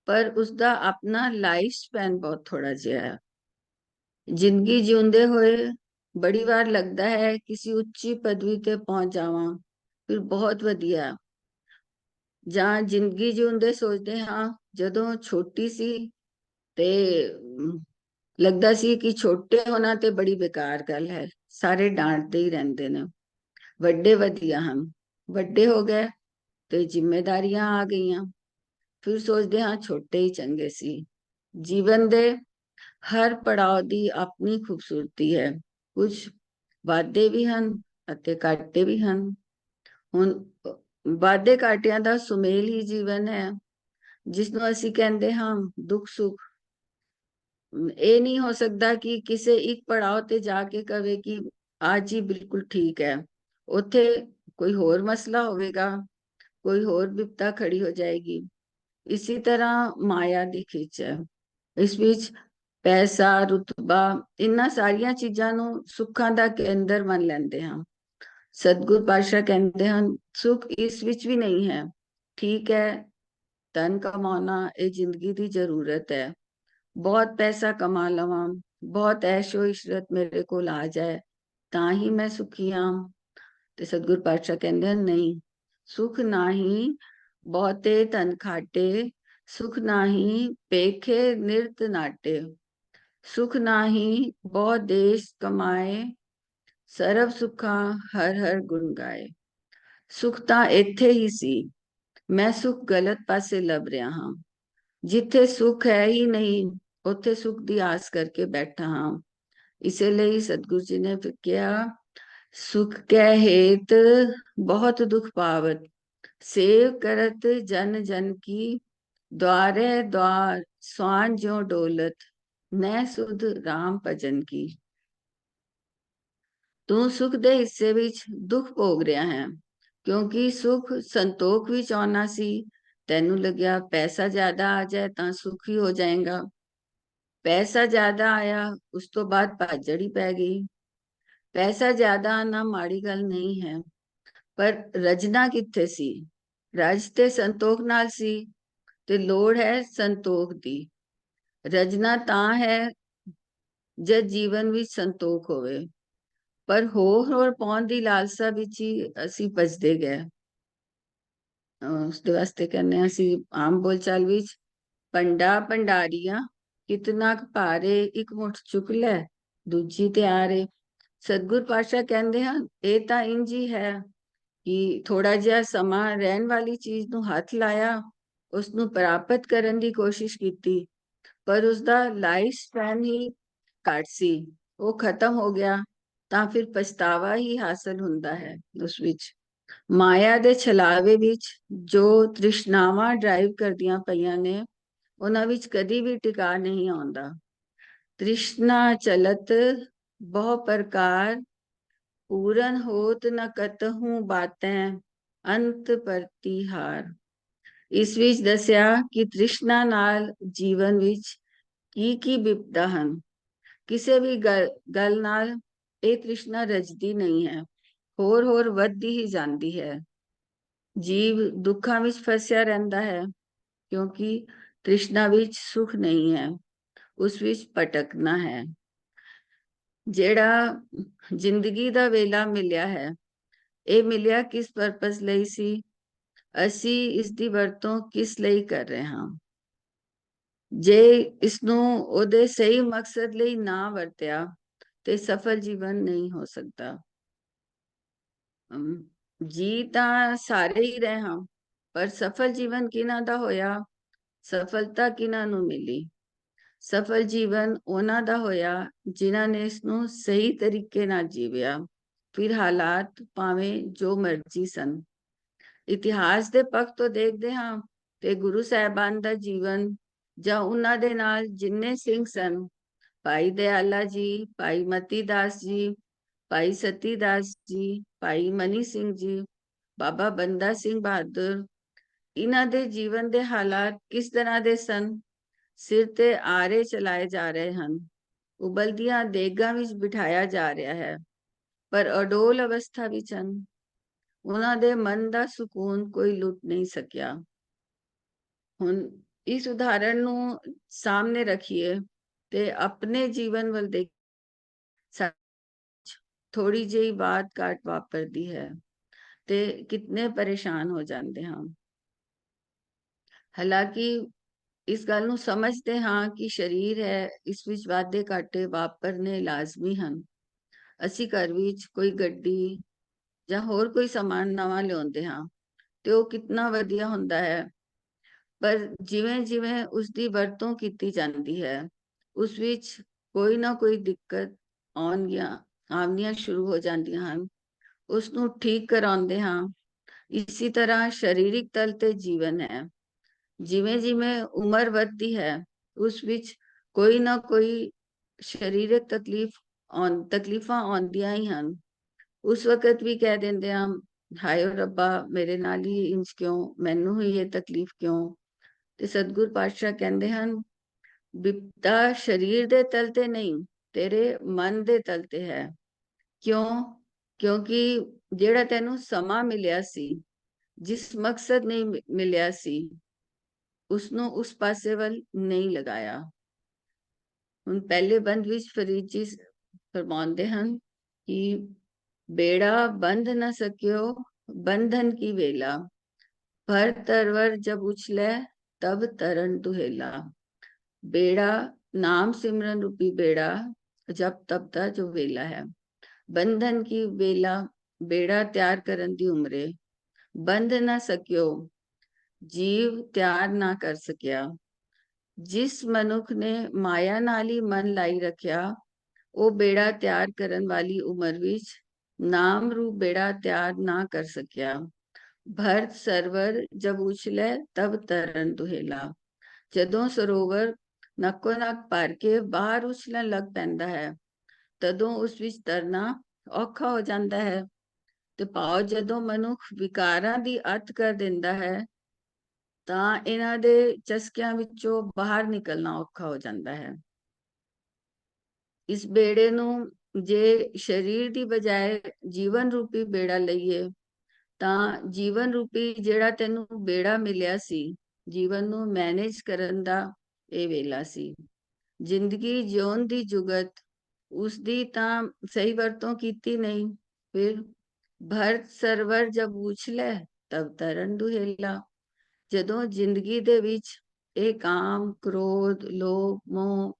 Speaker 2: ਪਰ ਉਸਦਾ ਆਪਣਾ ਲਾਈਫ ਸਪੈਨ ਬਹੁਤ ਥੋੜਾ ਜਿਹਾ ਹੈ। ਜ਼ਿੰਦਗੀ ਜਿਉਂਦੇ ਹੋਏ ਬੜੀ ਵਾਰ ਲੱਗਦਾ ਹੈ ਕਿਸੇ ਉੱਚੀ ਪਦਵੀ ਤੇ ਪਹੁੰਚ ਜਾਵਾਂ, ਫਿਰ ਬਹੁਤ ਵਧੀਆ। ਜਾਂ ਜ਼ਿੰਦਗੀ ਜਿਉਂਦੇ ਸੋਚਦੇ ਹਾਂ ਜਦੋਂ ਛੋਟੀ ਸੀ ਤੇ ਲੱਗਦਾ ਸੀ ਕਿ ਛੋਟੇ ਹੋਣਾ ਤੇ ਬੜੀ ਬੇਕਾਰ ਗੱਲ ਹੈ, ਸਾਰੇ ਡਾਂਟਦੇ ਹੀ ਰਹਿੰਦੇ ਨੇ। ਵੱਡੇ ਵਧੀਆ ਹਨ, ਵੱਡੇ ਹੋ ਗਏ ਤੇ ਜ਼ਿੰਮੇਵਾਰੀਆਂ ਆ ਗਈਆਂ, ਫਿਰ ਸੋਚਦੇ ਹਾਂ ਛੋਟੇ ਹੀ ਚੰਗੇ ਸੀ। ਜੀਵਨ ਦੇ ਹਰ ਪੜਾਅ ਦੀ ਆਪਣੀ ਖੂਬਸੂਰਤੀ ਹੈ। ਕੁਝ ਵਾਧੇ ਵੀ ਹਨ ਅਤੇ ਘਾਟੇ ਵੀ ਹਨ। ਹੁਣ ਵਾਧੇ ਘਾਟਿਆਂ ਦਾ ਸੁਮੇਲ ਹੀ ਜੀਵਨ ਹੈ, ਜਿਸ ਨੂੰ ਅਸੀਂ ਕਹਿੰਦੇ ਹਾਂ ਦੁੱਖ ਸੁੱਖ। ਇਹ ਨਹੀਂ ਹੋ ਸਕਦਾ ਕਿ ਕਿਸੇ ਇੱਕ ਪੜਾਅ ਤੇ ਜਾ ਕੇ ਕਵੇ ਕਿ ਅੱਜ ਹੀ ਬਿਲਕੁਲ ਠੀਕ ਹੈ, ਉੱਥੇ ਕੋਈ ਹੋਰ ਮਸਲਾ ਹੋਵੇਗਾ, ਕੋਈ ਹੋਰ ਵਿਪਤਾ ਖੜੀ ਹੋ ਜਾਏਗੀ। ਇਸੇ ਤਰ੍ਹਾਂ ਮਾਇਆ ਦੀ ਖਿੱਚ ਹੈ। ਇਸ ਵਿੱਚ ਪੈਸਾ, ਰੁਤਬਾ, ਇਹਨਾਂ ਸਾਰੀਆਂ ਚੀਜ਼ਾਂ ਨੂੰ ਸੁੱਖਾਂ ਦਾ ਕੇਂਦਰ ਮੰਨ ਲੈਂਦੇ ਹਾਂ। ਸਤਿਗੁਰ ਪਾਤਸ਼ਾਹ ਕਹਿੰਦੇ ਹਨ ਸੁੱਖ ਇਸ ਵਿੱਚ ਵੀ ਨਹੀਂ ਹੈ। ਠੀਕ ਹੈ, ਧਨ ਕਮਾਉਣਾ ਇਹ ਜ਼ਿੰਦਗੀ ਦੀ ਜ਼ਰੂਰਤ ਹੈ, ਬਹੁਤ ਪੈਸਾ ਕਮਾ ਲਵਾਂ, ਬਹੁਤ ਐਸ਼ੋ ਇਸ਼ਰਤ ਮੇਰੇ ਕੋਲ ਆ ਜਾਏ ਤਾਂ ਹੀ ਮੈਂ ਸੁਖੀ ਹਾਂ। ਤੇ ਸਤਿਗੁਰ ਪਾਤਸ਼ਾਹ ਕਹਿੰਦੇ ਹਨ ਨਹੀਂ, ਸੁਖ ਨਾਹੀ ਬਹੁਤੇ ਧਨ ਖਾਟੇ, ਸੁਖ ਨਾਹੀ ਪੇਖੇ ਨਿਰਤ ਨਾਟੇ, ਸੁਖ ਨਾਹੀ ਬਹੁ ਦੇਸ਼ ਕਮਾਏ, ਸਰਬ ਸੁਖਾਂ ਹਰ ਹਰ ਗੁਣ ਗਾਏ। ਸੁਖ ਤਾਂ ਇੱਥੇ ਹੀ ਸੀ, ਮੈਂ ਸੁਖ ਗਲਤ ਪਾਸੇ ਲੱਭ ਰਿਹਾ ਹਾਂ। ਜਿੱਥੇ ਸੁਖ ਹੈ ਹੀ ਨਹੀਂ, ਉੱਥੇ ਸੁਖ ਦੀ ਆਸ ਕਰਕੇ ਬੈਠਾ ਹਾਂ। ਇਸੇ ਲਈ ਸਤਿਗੁਰੂ ਜੀ ਨੇ ਕਿਹਾ ਸੁਖ ਕੈ ਹੇਤ ਬਹੁਤ ਦੁਖ ਪਾਵਤ, ਸੇਵ ਕਰਤ ਜਨ ਜਨ ਕੀ, द्वारे द्वार स्वान ज्यों डोलत, न सुध राम भजन की। ਤੂੰ ਸੁਖ ਦੇ ਹਿੱਸੇ ਵਿੱਚ ਦੁੱਖ ਭੋਗ ਰਿਹਾ ਹੈ, ਕਿਉਂਕਿ ਸੁਖ ਸੰਤੋਖ ਵਿੱਚ ਆਉਣਾ ਸੀ। ਤੈਨੂੰ ਲੱਗਿਆ ਪੈਸਾ ਜ਼ਿਆਦਾ ਆ ਜਾਏ ਤਾਂ ਸੁਖ ਹੀ ਹੋ ਜਾਏਗਾ। ਪੈਸਾ ਜ਼ਿਆਦਾ ਆਇਆ, ਉਸ ਤੋਂ ਬਾਅਦ ਭਾਜੜ ਹੀ ਪੈ ਗਈ। ਪੈਸਾ ਜ਼ਿਆਦਾ ਆਣਾ ਮਾੜੀ ਗੱਲ ਨਹੀਂ ਹੈ, ਪਰ ਰਜਨਾ ਕਿੱਥੇ ਸੀ? ਰਜ ਤੇ ਸੰਤੋਖ ਨਾਲ ਸੀ, ਤੇ ਲੋੜ ਹੈ ਸੰਤੋਖ ਦੀ। ਰਜਨਾ ਤਾਂ ਹੈ ਜਦ ਜੀਵਨ ਵਿੱਚ ਸੰਤੋਖ ਹੋਵੇ, ਪਰ ਹੋਰ ਪਾਉਣ ਦੀ ਲਾਲਸਾ ਵਿੱਚ ਹੀ ਅਸੀਂ ਭਜਦੇ ਗਏ। ਉਸਦੇ ਵਾਸਤੇ ਕਹਿੰਦੇ ਹਾਂ ਅਸੀਂ ਆਮ ਬੋਲਚਾਲ ਵਿੱਚ, ਪੰਡਾ ਭੰਡਾਰੀਆਂ ਕਿਤਨਾ ਕੁ ਭਾਰੇ, ਇੱਕ ਮੁੱਠ ਚੁੱਕ ਲੈ ਦੂਜੀ ਤਿਆਰੇ। ਸਤਿਗੁਰ ਪਾਤਸ਼ਾਹ ਕਹਿੰਦੇ ਹਨ ਇਹ ਤਾਂ ਇੰਝ ਹੀ ਹੈ ਕਿ ਥੋੜਾ ਜਿਹਾ ਸਮਾਂ ਰਹਿਣ ਵਾਲੀ ਚੀਜ਼ ਨੂੰ ਹੱਥ ਲਾਇਆ, ਉਸਨੂੰ ਪ੍ਰਾਪਤ ਕਰਨ ਦੀ ਕੋਸ਼ਿਸ਼ ਕੀਤੀ, ਪਰ ਉਸਦਾ ਲਾਈਫ ਸਪੈਨ ਹੀ ਘੱਟ ਸੀ, ਉਹ ਖਤਮ ਹੋ ਗਿਆ, ਤਾਂ ਫਿਰ ਪਛਤਾਵਾ ਹੀ ਹਾਸਲ ਹੁੰਦਾ ਹੈ ਉਸ ਵਿੱਚ। ਮਾਇਆ ਦੇ ਛਲਾਵੇ ਵਿੱਚ ਜੋ ਤ੍ਰਿਸ਼ਨਾਵਾਂ ਡਰਾਈਵ ਕਰਦੀਆਂ ਪਈਆਂ ਨੇ, ਉਹਨਾਂ ਵਿੱਚ ਕਦੀ ਵੀ ਟਿਕਾ ਨਹੀਂ ਆਉਂਦਾ। ਤ੍ਰਿਸ਼ਨਾ ਚਲਤ ਬਹੁ ਪ੍ਰਕਾਰ, ਪੂਰਨ ਹੋਤ ਨ ਕਤਹੂ ਬਾਤੈਂ, ਅੰਤ ਪ੍ਰਤੀਹਾਰ। ਇਸ ਵਿੱਚ ਦੱਸਿਆ ਕਿ ਤ੍ਰਿਸ਼ਨਾ ਨਾਲ ਜੀਵਨ ਵਿੱਚ ਕੀ ਵਿਪਦਾ ਹਨ। ਕਿਸੇ ਵੀ ਗੱਲ ਨਾਲ ਇਹ ਤ੍ਰਿਸ਼ਨਾ ਰਜਦੀ ਨਹੀਂ ਹੈ, ਹੋਰ ਵੱਧਦੀ ਹੀ ਜਾਂਦੀ ਹੈ। ਜੀਵ ਦੁੱਖਾਂ ਵਿੱਚ ਫਸਿਆ ਰਹਿੰਦਾ ਹੈ, ਕਿਉਂਕਿ ਤ੍ਰਿਸ਼ਨਾ ਵਿੱਚ ਸੁਖ ਨਹੀਂ ਹੈ, ਉਸ ਵਿੱਚ ਭਟਕਣਾ ਹੈ। ਜਿਹੜਾ ਜ਼ਿੰਦਗੀ ਦਾ ਵੇਲਾ ਮਿਲਿਆ ਹੈ, ਇਹ ਮਿਲਿਆ ਕਿਸ ਪਰਪਸ ਲਈ ਸੀ, ਅਸੀਂ ਇਸ ਦੀ ਵਰਤੋਂ ਕਿਸ ਲਈ ਕਰ ਰਹੇ ਹਾਂ। ਜੇ ਇਸਨੂੰ ਉਹਦੇ ਸਹੀ ਮਕਸਦ ਲਈ ਨਾ ਵਰਤਿਆ ਤੇ ਸਫਲ ਜੀਵਨ ਨਹੀਂ ਹੋ ਸਕਦਾ। ਜੀ ਤਾਂ ਸਾਰੇ ਹੀ ਰਹੇ ਹਾਂ, ਪਰ ਸਫਲ ਜੀਵਨ ਕਿਹਨਾਂ ਦਾ ਹੋਇਆ, ਸਫਲਤਾ ਕਿਹਨਾਂ ਨੂੰ ਮਿਲੀ? ਸਫਲ ਜੀਵਨ ਉਹਨਾਂ ਦਾ ਹੋਇਆ ਜਿਨ੍ਹਾਂ ਨੇ ਇਸਨੂੰ ਸਹੀ ਤਰੀਕੇ ਨਾਲ ਜੀਵਿਆ, ਫਿਰ ਹਾਲਾਤ ਭਾਵੇਂ ਜੋ ਮਰਜ਼ੀ ਸਨ। ਇਤਿਹਾਸ ਦੇ ਪੱਖ ਤੋਂ ਦੇਖਦੇ ਹਾਂ ਤੇ ਗੁਰੂ ਸਾਹਿਬਾਨ ਦਾ ਜੀਵਨ ਜਾਂ ਉਹਨਾਂ ਦੇ ਨਾਲ ਜਿੰਨੇ ਸਿੰਘ ਸਨ, ਭਾਈ ਦਇਆਲਾ ਜੀ, ਭਾਈ ਮਤੀ ਦਾਸ ਜੀ, ਭਾਈ ਸਤੀ ਦਾਸ ਜੀ, ਭਾਈ ਮਨੀ ਸਿੰਘ ਜੀ, ਬਾਬਾ ਬੰਦਾ ਸਿੰਘ ਬਹਾਦਰ, ਇਹਨਾਂ ਦੇ ਜੀਵਨ ਦੇ ਹਾਲਾਤ ਕਿਸ ਤਰ੍ਹਾਂ ਦੇ ਸਨ? ਸਿਰ ਤੇ ਆਰੇ ਚਲਾਏ ਜਾ ਰਹੇ ਹਨ, ਉਬਲਦੀਆਂ ਦੇਗਾਂ ਵਿੱਚ ਬਿਠਾਇਆ ਜਾ ਰਿਹਾ ਹੈ, ਪਰ ਅਡੋਲ ਅਵਸਥਾ ਵਿੱਚ ਹਨ। ਉਹਨਾਂ ਦੇ ਮਨ ਦਾ ਸਕੂਨ ਕੋਈ ਲੁੱਟ ਨਹੀਂ ਸਕਿਆ। ਹੁਣ ਇਸ ਉਦਾਹਰਣ ਨੂੰ ਸਾਹਮਣੇ ਰੱਖੀਏ ਤੇ ਆਪਣੇ ਜੀਵਨ ਵੱਲ ਦੇਖ, ਥੋੜੀ ਜਿਹੀ ਬਾਤ ਘੱਟ ਵਾਪਰਦੀ ਹੈ ਤੇ ਕਿਤਨੇ ਪਰੇਸ਼ਾਨ ਹੋ ਜਾਂਦੇ ਹਾਂ। ਹਾਲਾਂਕਿ ਇਸ ਗੱਲ ਨੂੰ ਸਮਝਦੇ ਹਾਂ ਕਿ ਸਰੀਰ ਹੈ, ਇਸ ਵਿੱਚ ਵਾਧੇ ਘਾਟੇ ਵਾਪਰਨੇ ਲਾਜ਼ਮੀ ਹਨ। ਅਸੀਂ ਘਰ ਵਿੱਚ ਕੋਈ ਗੱਡੀ ਜਾਂ ਹੋਰ ਕੋਈ ਸਮਾਨ ਨਵਾਂ ਲਿਆਉਂਦੇ ਹਾਂ ਤੇ ਉਹ ਕਿੰਨਾ ਵਧੀਆ ਹੁੰਦਾ ਹੈ, ਪਰ ਜਿਵੇਂ ਜਿਵੇਂ ਉਸ ਦੀ ਵਰਤੋਂ ਕੀਤੀ ਜਾਂਦੀ ਹੈ, ਉਸ ਵਿੱਚ ਕੋਈ ਨਾ ਕੋਈ ਦਿੱਕਤ ਆਉਣੀਆਂ ਸ਼ੁਰੂ ਹੋ ਜਾਂਦੀਆਂ ਹਨ। ਉਸ ਨੂੰ ਠੀਕ ਕਰਾਉਂਦੇ ਹਾਂ। ਇਸੇ ਤਰ੍ਹਾਂ ਸਰੀਰਿਕ ਤਲ ਤੇ ਜੀਵਨ ਹੈ। ਜਿਵੇਂ ਜਿਵੇਂ ਉਮਰ ਵੱਧਦੀ ਹੈ, ਉਸ ਵਿੱਚ ਕੋਈ ਨਾ ਕੋਈ ਸਰੀਰਕ ਤਕਲੀਫਾਂ ਆਉਂਦੀਆਂ ਹੀ ਹਨ। ਉਸ ਵਕਤ ਵੀ ਕਹਿ ਦਿੰਦੇ ਹਾਂ, ਹਾਏ ਰੱਬਾ, ਮੇਰੇ ਨਾਲ ਹੀ ਇੰਜ ਕਿਉਂ, ਮੈਨੂੰ ਹੀ ਇਹ ਤਕਲੀਫ ਕਿਉਂ? ਤੇ ਸਤਿਗੁਰ ਪਾਤਸ਼ਾਹ ਕਹਿੰਦੇ ਹਨ, ਵਿਪਤਾ ਸਰੀਰ ਦੇ ਤਲ ਤੇ ਨਹੀਂ, ਤੇਰੇ ਮਨ ਦੇ ਤਲ ਤੇ ਹੈ। ਕਿਉਂ? ਕਿਉਂਕਿ ਜਿਹੜਾ ਤੈਨੂੰ ਸਮਾਂ ਮਿਲਿਆ ਸੀ, ਜਿਸ ਮਕਸਦ ਨਹੀਂ ਮਿਲਿਆ ਸੀ, ਉਸਨੂੰ ਉਸ ਪਾਸੇ ਵੱਲ ਨਹੀਂ ਲਗਾਇਆ। ਹੁਣ ਪਹਿਲੇ ਬੰਦ ਵਿੱਚ ਫਰੀਦ ਜੀ ਫਰਮਾਉਂਦੇ ਹਨ ਕਿ ਬੇੜਾ ਬੰਧ ਨਾ ਸਕਿਓ ਬੰਧਨ ਕੀ ਵੇਲਾ, ਭਰ तरवर जब उछले तब तरन दुहेला। बेड़ा नाम सिमरन रूपी बेड़ा, जब तब का जो वेला है। बंधन की वेला, बेड़ा तैयार करन दी उमरे, बंध ना सकियो, जीव तैयार ना कर सकिया। जिस मनुख ने माया नाल ही मन लाई रखिया, ਉਹ बेड़ा तैयार ਕਰਨ ਵਾਲੀ ਉਮਰ ਵਿੱਚ ਨਾਮ ਰੂਪ बेड़ा तैयार ना कर सकिया। ਭਰਤ ਸਰਵਰ ਜਬ ਉਛਲੇ ਤਬ ਤਰਨ ਦੁਹੇਲਾ। ਜਦੋਂ ਸਰੋਵਰ ਨੱਕੋ ਨੱਕ ਭਰ ਕੇ ਬਾਹਰ ਉਛਲਣ ਲੱਗ ਪੈਂਦਾ ਹੈ, ਤਦੋਂ ਉਸ ਵਿੱਚ ਤਰਨਾ ਔਖਾ ਹੋ ਜਾਂਦਾ ਹੈ। ਤੇ ਭਾਵ ਜਦੋਂ ਮਨੁੱਖ ਵਿਕਾਰਾਂ ਦੀ ਅੱਤ ਕਰ ਦਿੰਦਾ ਹੈ, ਤਾਂ ਇਹਨਾਂ ਦੇ ਚਸਕਿਆਂ ਵਿੱਚੋਂ ਬਾਹਰ ਨਿਕਲਣਾ ਔਖਾ ਹੋ ਜਾਂਦਾ ਹੈ। ਇਸ ਬੇੜੇ ਨੂੰ ਜੇ ਸਰੀਰ ਦੀ ਬਜਾਏ ਜੀਵਨ ਰੂਪੀ ਬੇੜਾ ਲਈਏ, ਤਾਂ ਜੀਵਨ ਰੂਪੀ ਜਿਹੜਾ ਤੈਨੂੰ ਬੇੜਾ ਮਿਲਿਆ ਸੀ, ਜੀਵਨ ਨੂੰ ਮੈਨੇਜ ਕਰਨ ਦਾ ਇਹ ਵੇਲਾ ਸੀ। ਜ਼ਿੰਦਗੀ ਜਿਉਣ ਦੀ ਜੁਗਤ ਉਸਦੀ ਤਾਂ ਸਹੀ ਵਰਤੋਂ ਕੀਤੀ ਨਹੀਂ। ਫਿਰ ਭਰਤ ਸਰਵਰ ਜਬ ਉਛਲੇ ਤਬ ਤਰਨ ਦੁਹੇਲਾ। ਜਦੋਂ ਜ਼ਿੰਦਗੀ ਦੇ ਵਿੱਚ ਇਹ ਕਾਮ, ਕ੍ਰੋਧ, ਲੋਭ, ਮੋਹ,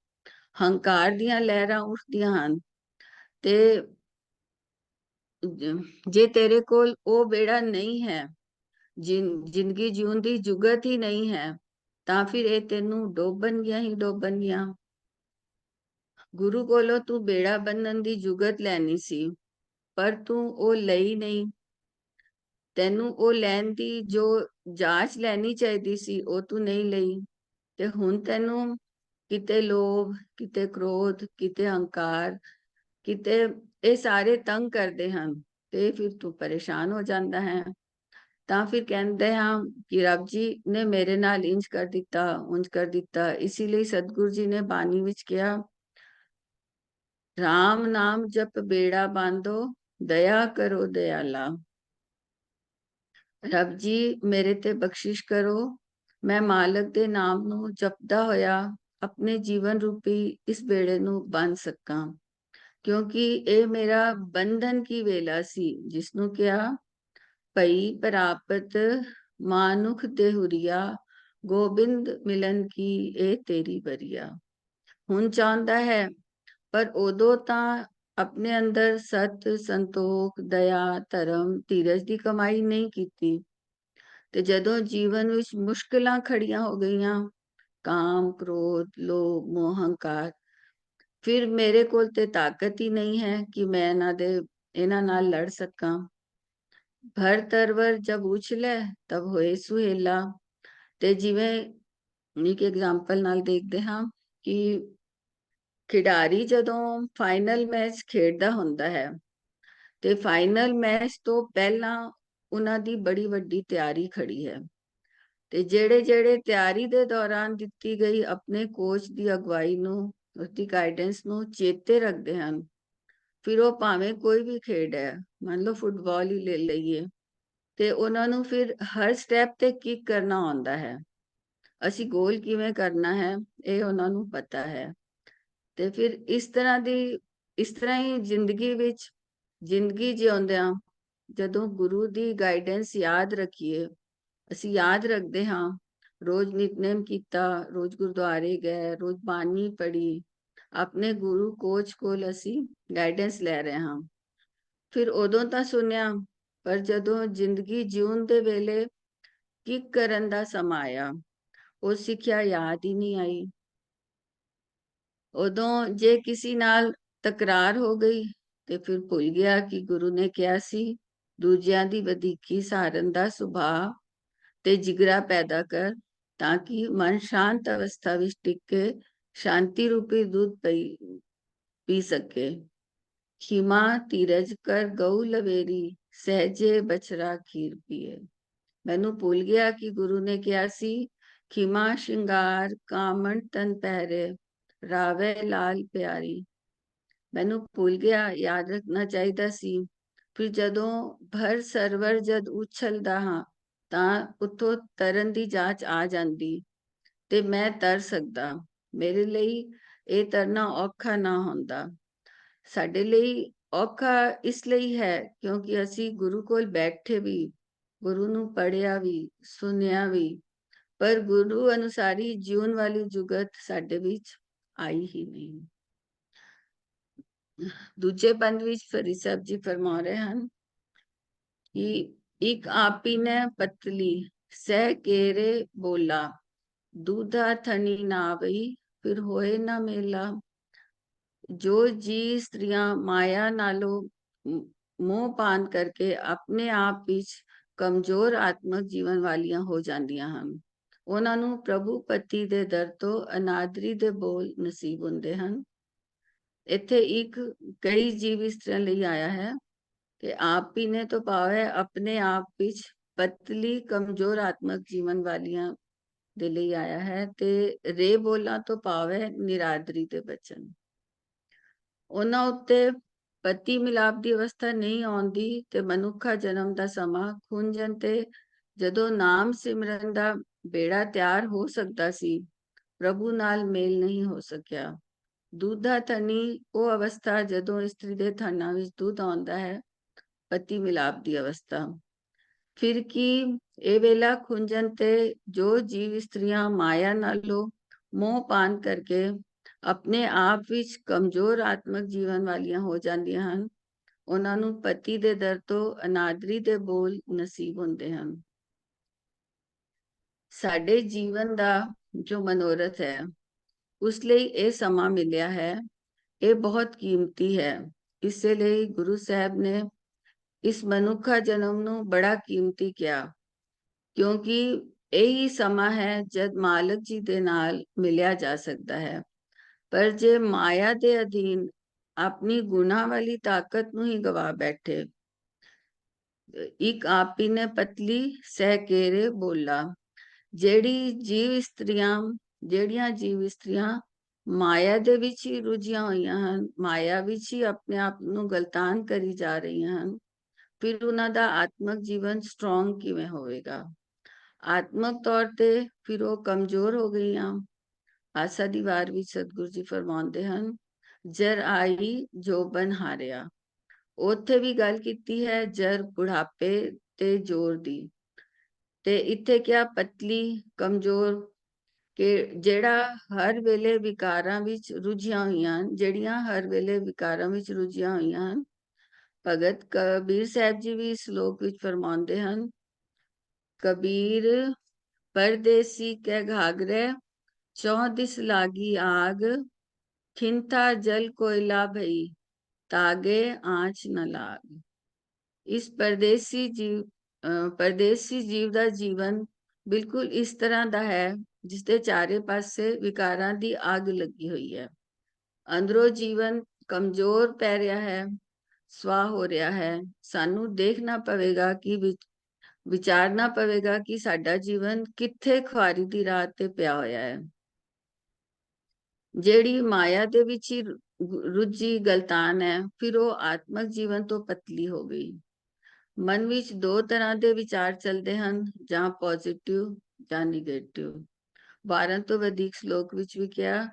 Speaker 2: ਹੰਕਾਰ ਦੀਆਂ ਲਹਿਰਾਂ ਉੱਠਦੀਆਂ ਹਨ ਤੇ ਜੇ ਤੇਰੇ ਕੋਲ ਉਹ ਬੇੜਾ ਨਹੀਂ ਹੈ, ਜ਼ਿੰਦਗੀ ਜਿਉਣ ਦੀ ਜੁਗਤ ਹੀ ਨਹੀਂ ਹੈ, ਤਾਂ ਫਿਰ ਇਹ ਤੈਨੂੰ ਡੋਬਣਗੀਆਂ ਹੀ ਡੋਬਣਗੀਆਂ। ਗੁਰੂ ਕੋਲੋਂ ਤੂੰ ਬੇੜਾ ਬੰਨਣ ਦੀ ਜੁਗਤ ਲੈਣੀ ਸੀ, ਪਰ ਤੂੰ ਉਹ ਲਈ ਨਹੀਂ। ਤੈਨੂੰ ਉਹ ਲੈਣ ਦੀ ਜੋ ਜਾਂਚ ਲੈਣੀ ਚਾਹੀਦੀ ਸੀ, ਉਹ ਤੂੰ ਨਹੀਂ ਲਈ। ਤੇ ਹੁਣ ਤੈਨੂੰ ਕਿਤੇ ਲੋਭ, ਕਿਤੇ ਕ੍ਰੋਧ, ਕਿਤੇ ਹੰਕਾਰ, ਕਿਤੇ ਇਹ ਸਾਰੇ ਤੰਗ ਕਰਦੇ ਹਨ ਤੇ ਫਿਰ ਤੂੰ ਪਰੇਸ਼ਾਨ ਹੋ ਜਾਂਦਾ ਹੈ। ਤਾਂ ਫਿਰ ਕਹਿੰਦੇ ਹਾਂ ਕਿ ਰੱਬ ਜੀ ਨੇ ਮੇਰੇ ਨਾਲ ਇੰਜ ਕਰ ਦਿੱਤਾ, ਉਂਝ ਕਰ ਦਿੱਤਾ। ਇਸੇ ਲਈ ਸਤਿਗੁਰੂ ਜੀ ਨੇ ਬਾਣੀ ਵਿੱਚ ਕਿਹਾ, ਰਾਮ ਨਾਮ ਜਪ ਬੇੜਾ ਬਾਂਧੋ, ਦਇਆ ਕਰੋ ਦਇਆਲਾ। ਰੱਬ ਜੀ ਮੇਰੇ ਤੇ ਬਖਸ਼ਿਸ਼ ਕਰੋ, ਮੈਂ ਮਾਲਕ ਦੇ ਨਾਮ ਨੂੰ ਜਪਦਾ ਹੋਇਆ ਆਪਣੇ ਜੀਵਨ ਰੂਪੀ ਇਸ ਬੇੜੇ ਨੂੰ ਬੰਨ ਸਕਾਂ। ਕਿਉਂਕਿ ਇਹ ਮੇਰਾ ਬੰਧਨ ਕੀ ਵੇਲਾ ਸੀ, ਜਿਸ ਨੂੰ ਕਿਹਾ ਭਈ ਪ੍ਰਾਪਤ ਮਾਨੁਖ ਦੇਹੁਰੀਆ, ਗੋਬਿੰਦ ਮਿਲਨ ਕੀ ਇਹ ਤੇਰੀ ਬਰੀਆ। ਹੁਣ ਚਾਹੁੰਦਾ ਹੈ, ਪਰ ਉਦੋਂ ਤਾਂ ਆਪਣੇ ਅੰਦਰ ਸਤ, ਸੰਤੋਖ, ਦਇਆ, ਧਰਮ, ਧੀਰਜ ਦੀ ਕਮਾਈ ਨਹੀਂ ਕੀਤੀ। ਤੇ ਜਦੋਂ ਜੀਵਨ ਵਿੱਚ ਮੁਸ਼ਕਿਲਾਂ ਖੜੀਆਂ ਹੋ ਗਈਆਂ, ਕਾਮ, ਕ੍ਰੋਧ, ਲੋਭ, ਮੋਹ, ਹੰਕਾਰ, ਫਿਰ ਮੇਰੇ ਕੋਲ ਤੇ ਤਾਕਤ ਹੀ ਨਹੀਂ ਹੈ ਕਿ ਮੈਂ ਇਹਨਾਂ ਨਾਲ ਲੜ ਸਕਾਂ। ਭਰ ਤਰਵਰ ਜਬ ਉਛਲੇ ਤਬ ਹੋਏ ਸੁਹੇਲਾ। ਤੇ ਜਿਵੇਂ ਇੱਕ ਐਗਜ਼ਾਮਪਲ ਨਾਲ ਦੇਖਦੇ ਹਾਂ ਕਿ ਖਿਡਾਰੀ ਜਦੋਂ ਫਾਈਨਲ ਮੈਚ ਖੇਡਦਾ ਹੁੰਦਾ ਹੈ ਤੇ ਫਾਈਨਲ ਮੈਚ ਤੋਂ ਪਹਿਲਾਂ ਉਹਨਾਂ ਦੀ ਬੜੀ ਵੱਡੀ ਤਿਆਰੀ ਖੜੀ ਹੈ। ਤੇ ਜਿਹੜੇ ਤਿਆਰੀ ਦੇ ਦੌਰਾਨ ਦਿੱਤੀ ਗਈ ਆਪਣੇ ਕੋਚ ਦੀ ਅਗਵਾਈ ਨੂੰ, ਉਸਦੀ ਗਾਈਡੈਂਸ ਨੂੰ ਚੇਤੇ ਰੱਖਦੇ ਹਨ, ਫਿਰ ਉਹ ਭਾਵੇਂ ਕੋਈ ਵੀ ਖੇਡ ਹੈ, ਮੰਨ ਲਓ ਫੁੱਟਬਾਲ ਹੀ ਲੈ ਲਈਏ, ਤੇ ਉਹਨਾਂ ਨੂੰ ਫਿਰ ਹਰ ਸਟੈਪ ਤੇ ਕਿਕ ਕਰਨਾ ਆਉਂਦਾ ਹੈ। ਅਸੀਂ ਗੋਲ ਕਿਵੇਂ ਕਰਨਾ ਹੈ, ਇਹ ਉਹਨਾਂ ਨੂੰ ਪਤਾ ਹੈ। ਤੇ ਫਿਰ ਇਸ ਤਰ੍ਹਾਂ ਹੀ ਜ਼ਿੰਦਗੀ ਵਿੱਚ ਜ਼ਿੰਦਗੀ ਜਿਉਂਦਿਆਂ ਜਦੋਂ ਗੁਰੂ ਦੀ ਗਾਈਡੈਂਸ ਯਾਦ ਰੱਖੀਏ, ਅਸੀਂ ਯਾਦ ਰੱਖਦੇ ਹਾਂ, ਰੋਜ਼ ਨਿਤਨੇਮ ਕੀਤਾ, ਰੋਜ਼ ਗੁਰਦੁਆਰੇ ਗਏ, ਰੋਜ਼ ਬਾਣੀ ਪੜ੍ਹੀ, ਆਪਣੇ ਗੁਰੂ ਕੋਚ ਕੋਲ ਅਸੀਂ ਗਾਈਡੈਂਸ ਲੈ ਰਹੇ ਹਾਂ। ਫਿਰ ਉਦੋਂ ਤਾਂ ਸੁਣਿਆ, ਪਰ ਜਦੋਂ ਜ਼ਿੰਦਗੀ ਜਿਉਣ ਦੇ ਵੇਲੇ ਕਿਕ ਕਰਨ ਦਾ ਸਮਾਂ ਆਇਆ, ਉਹ ਸਿੱਖਿਆ ਯਾਦ ਹੀ ਨਹੀਂ ਆਈ। ਉਦੋਂ ਜੇ ਕਿਸੇ ਨਾਲ ਤਕਰਾਰ ਹੋ ਗਈ ਤੇ ਫਿਰ ਭੁੱਲ ਗਿਆ ਕਿ ਗੁਰੂ ਨੇ ਕਿਹਾ ਸੀ, ਦੂਜਿਆਂ ਦੀ ਵਧੀਕੀ ਸਹਾਰਨ ਦਾ ਸੁਭਾਅ ਤੇ ਜਿਗਰਾ ਪੈਦਾ ਕਰ, ਤਾਂ ਕਿ ਮਨ ਸ਼ਾਂਤ ਅਵਸਥਾ ਵਿੱਚ ਟਿਕ ਕੇ ਸ਼ਾਂਤੀ ਰੂਪੀ ਦੁੱਧ ਪੀ ਸਕੇ। ਖਿਮਾ ਧੀਰਜ ਕਰ ਗਊ ਲਵੇਰੀ, ਸਹਿਜੇ ਬਛੜਾ ਖੀਰ ਪੀਏ। ਮੈਨੂੰ ਭੁੱਲ ਗਿਆ ਕਿ ਗੁਰੂ ਨੇ ਕਿਹਾ ਸੀ, ਖਿਮਾ ਸ਼ਿੰਗਾਰ ਕਾਮਣ ਤਨ ਪਹਿਰੇ, ਰਾਵੇ ਲਾਲ ਪਿਆਰੀ। ਮੈਨੂੰ ਭੁੱਲ ਗਿਆ, ਯਾਦ ਰੱਖਣਾ ਚਾਹੀਦਾ ਸੀ। ਫਿਰ ਜਦੋਂ ਭਰ ਸਰਵਰ ਜਦ ਉਛਲਦਾ ਹਾਂ, ਤਾਂ ਉੱਥੋਂ ਤਰਨ ਦੀ ਜਾਂਚ ਆ ਜਾਂਦੀ ਤੇ ਮੈਂ ਤਰ ਸਕਦਾ। ਮੇਰੇ ਲਈ ਇਹ ਤਰਨਾ ਔਖਾ ਨਾ ਹੁੰਦਾ। ਸਾਡੇ ਲਈ ਔਖਾ ਇਸ ਲਈ ਹੈ ਕਿਉਂਕਿ ਅਸੀਂ ਗੁਰੂ ਕੋਲ ਬੈਠੇ ਵੀ, ਗੁਰੂ ਨੂੰ ਪੜ੍ਹਿਆ ਵੀ, ਸੁਣਿਆ ਵੀ, ਪਰ ਗੁਰੂ ਅਨੁਸਾਰੀ ਜੀਵਨ ਵਾਲੀ ਜੁਗਤ ਸਾਡੇ ਵਿੱਚ ਆਈ ਹੀ ਨਹੀਂ। ਦੂਜੇ ਬੰਦ ਵਿੱਚ ਫਰੀਦ ਸਾਹਿਬ ਜੀ ਫਰਮਾ ਰਹੇ ਹਨ ਕਿ ਇੱਕ ਆਪੀ ਨੇ ਪਤਲੀ ਸਹਿ ਕੇਰੇ ਬੋਲਾ, ਦੂਧਾ ਥਣੀ ਨਾ ਵਈ ਫਿਰ ਹੋਏ ਨਾ ਮੇਲਾ। ਜੋ ਜੀ ਇਸਤਰੀਆਂ ਮਾਇਆ ਨਾਲੋਂ ਮੋਹ ਪਾਨ ਕਰਕੇ ਆਪਣੇ ਆਪ ਵਿੱਚ ਕਮਜ਼ੋਰ ਆਤਮਕ ਜੀਵਨ ਵਾਲੀਆਂ ਹੋ ਜਾਂਦੀਆਂ ਹਨ, ਉਹਨਾਂ ਨੂੰ ਪ੍ਰਭੂ ਪਤੀ ਦੇ ਦਰ ਤੋਂ ਅਨਾਦਰੀ ਦੇ ਬੋਲ ਨਸੀਬ ਹੁੰਦੇ ਹਨ। ਇੱਥੇ ਇੱਕ ਕਈ ਜੀਵ ਇਸ ਤਰ੍ਹਾਂ ਲਈ ਆਇਆ ਹੈ ਕਿ ਆਪ ਹੀ ਨੇ ਤੋਂ ਭਾਵ ਹੈ ਆਪਣੇ ਆਪ ਵਿੱਚ ਪਤਲੀ ਕਮਜ਼ੋਰ ਆਤਮਕ ਜੀਵਨ ਵਾਲੀਆਂ ਦੇ ਲਈ ਆਇਆ ਹੈ, ਤੇ ਰੇ ਬੋਲਾਂ ਤੋਂ ਭਾਵ ਹੈ ਨਿਰਾਦਰੀ ਦੇ ਬਚਨ। ਉਹਨਾਂ ਉੱਤੇ ਪਤੀ ਮਿਲਾਪ ਦੀ ਅਵਸਥਾ ਨਹੀਂ ਆਉਂਦੀ ਤੇ ਮਨੁੱਖਾ ਜਨਮ ਦਾ ਸਮਾਂ ਖੁੰਝਣ ਤੇ ਜਦੋਂ ਨਾਮ ਸਿਮਰਨ ਦਾ ਬੇੜਾ ਤਿਆਰ ਹੋ ਸਕਦਾ ਸੀ, ਪ੍ਰਭੂ ਨਾਲ ਮੇਲ ਨਹੀਂ ਹੋ ਸਕਿਆ। ਦੁੱਧਾ ਥਣੀ ਉਹ ਅਵਸਥਾ ਜਦੋਂ ਇਸਤਰੀ ਦੇ ਥਣਾਂ ਵਿੱਚ ਦੁੱਧ ਆਉਂਦਾ ਹੈ, ਪਤੀ ਮਿਲਾਪ ਦੀ ਅਵਸਥਾ। ਫਿਰ ਕੀ ਇਹ ਵੇਲਾ ਖੁੰਝਣ ਤੇ ਜੋ ਜੀਵ ਇਸਤਰੀਆਂ ਮਾਇਆ ਨਾਲੋਂ ਮੋਹ ਪਾਨ ਕਰਕੇ ਆਪਣੇ ਆਪ ਵਿੱਚ ਕਮਜ਼ੋਰ ਆਤਮਕ ਜੀਵਨ ਵਾਲੀਆਂ ਹੋ ਜਾਂਦੀਆਂ ਹਨ, ਉਹਨਾਂ ਨੂੰ ਪਤੀ ਦੇ ਦਰ ਤੋਂ ਅਨਾਦਰੀ ਦੇ ਬੋਲ ਨਸੀਬ ਹੁੰਦੇ ਹਨ। ਸਾਡੇ ਜੀਵਨ ਦਾ ਜੋ ਮਨੋਰਥ ਹੈ, ਉਸ ਲਈ ਇਹ ਸਮਾਂ ਮਿਲਿਆ ਹੈ, ਇਹ ਬਹੁਤ ਕੀਮਤੀ ਹੈ। ਇਸੇ ਲਈ ਗੁਰੂ ਸਾਹਿਬ ਨੇ ਇਸ ਮਨੁੱਖਾ ਜਨਮ ਨੂੰ ਬੜਾ ਕੀਮਤੀ ਕਿਹਾ, ਕਿਉਂਕਿ ਇਹੀ ਸਮਾਂ ਹੈ ਜਦ ਮਾਲਕ ਜੀ ਦੇ ਨਾਲ ਮਿਲਿਆ ਜਾ ਸਕਦਾ ਹੈ। ਪਰ ਜੇ ਮਾਇਆ ਦੇ ਅਧੀਨ ਆਪਣੀ ਗੁਨਾਹ ਵਾਲੀ ਤਾਕਤ ਨੂੰ ਹੀ ਗਵਾ ਬੈਠੇ, ਇੱਕ ਆਪੀ ਨੇ ਪਤਲੀ ਸਹਿ ਕੇਰੇ ਬੋਲਾ, ਜਿਹੜੀਆਂ ਜੀਵ ਇਸਤਰੀਆਂ ਮਾਇਆ ਦੇ ਵਿੱਚ ਹੀ ਰੁਝੀਆਂ ਹੋਈਆਂ ਹਨ, ਮਾਇਆ ਵਿੱਚ ਹੀ ਆਪਣੇ ਆਪ ਨੂੰ ਗਲਤਾਨ ਕਰੀ ਜਾ ਰਹੀਆਂ ਹਨ, ਫਿਰ ਉਹਨਾਂ ਦਾ ਆਤਮਕ ਜੀਵਨ ਸਟਰੋਂਗ ਕਿਵੇਂ ਹੋਵੇਗਾ? ਆਤਮਕ ਤੌਰ ਤੇ ਫਿਰ ਉਹ ਕਮਜ਼ੋਰ ਹੋ ਗਈਆਂ। ਆਸਾ ਦੀ ਵਾਰ ਵਿੱਚ ਸਤਿਗੁਰੂ ਜੀ ਫਰਮਾਉਂਦੇ ਹਨ, ਜਰ ਆਈ ਜੋਬਨ ਹਾਰਿਆ। ਉੱਥੇ ਵੀ ਗੱਲ ਕੀਤੀ ਹੈ ਜਰ ਬੁਢਾਪੇ ਤੇ ਜ਼ੋਰ ਦੀ, ਤੇ ਇੱਥੇ ਕਿਹਾ ਪਤਲੀ ਕਮਜ਼ੋਰ, ਕਿ ਜਿਹੜਾ ਹਰ ਵੇਲੇ ਵਿਕਾਰਾਂ ਵਿੱਚ ਰੁਝੀਆਂ ਹੋਈਆਂ ਹਨ, ਜਿਹੜੀਆਂ ਹਰ ਵੇਲੇ ਵਿਕਾਰਾਂ ਵਿੱਚ ਰੁਝੀਆਂ ਹੋਈਆਂ ਹਨ। ਭਗਤ ਕਬੀਰ ਸਾਹਿਬ ਜੀ ਵੀ ਇਸ ਸ਼ਲੋਕ ਵਿੱਚ ਫਰਮਾਉਂਦੇ ਹਨ, ਕਬੀਰ ਪਰਦੇਸੀ ਕੈ ਘਾਗਰੇ, ਚੌ ਦਿਸ ਲਾਗੀ ਆਗ, ਖਿੰਥਾ ਜਲ ਕੋਇਲਾ ਭਈ, ਤਾਗੇ ਆਂਚ ਨ ਲਾਗ। ਇਸ ਪਰਦੇਸੀ ਜੀਵ ਦਾ ਜੀਵਨ ਬਿਲਕੁਲ ਇਸ ਤਰ੍ਹਾਂ ਦਾ ਹੈ ਜਿਸ ਦੇ ਚਾਰੇ ਪਾਸੇ ਵਿਕਾਰਾਂ ਦੀ ਅੱਗ ਲੱਗੀ ਹੋਈ ਹੈ। ਅੰਦਰੋਂ ਜੀਵਨ ਕਮਜ਼ੋਰ ਪੈ ਰਿਹਾ ਹੈ, ਸਵਾਹ ਹੋ ਰਿਹਾ ਹੈ। ਸਾਨੂੰ ਦੇਖਣਾ ਪਵੇਗਾ ਕਿ ਵਿਚਾਰਨਾ ਪਵੇਗਾ ਕਿ ਸਾਡਾ ਜੀਵਨ ਕਿੱਥੇ ਖੁਆਰੀ ਦੀ ਰਾਹ ਤੇ ਪਿਆ ਹੋਇਆ ਹੈ। ਜਿਹੜੀ ਮਾਇਆ ਦੇ ਵਿੱਚ ਹੀ ਰੁੱਝੀ ਗਲਤਾਨ ਹੈ, ਫਿਰ ਉਹ ਆਤਮਕ ਜੀਵਨ ਤੋਂ ਪਤਲੀ ਹੋ ਗਈ। ਮਨ ਵਿੱਚ ਦੋ ਤਰ੍ਹਾਂ ਦੇ ਵਿਚਾਰ ਚੱਲਦੇ ਹਨ, ਜਾਂ ਪੋਜ਼ਿਟਿਵ ਜਾਂ ਨਿਗੇਟਿਵ। 12 ਤੋਂ ਵਧੇਕ ਸ਼ਲੋਕ ਵਿੱਚ ਵੀ ਕਿਹਾ,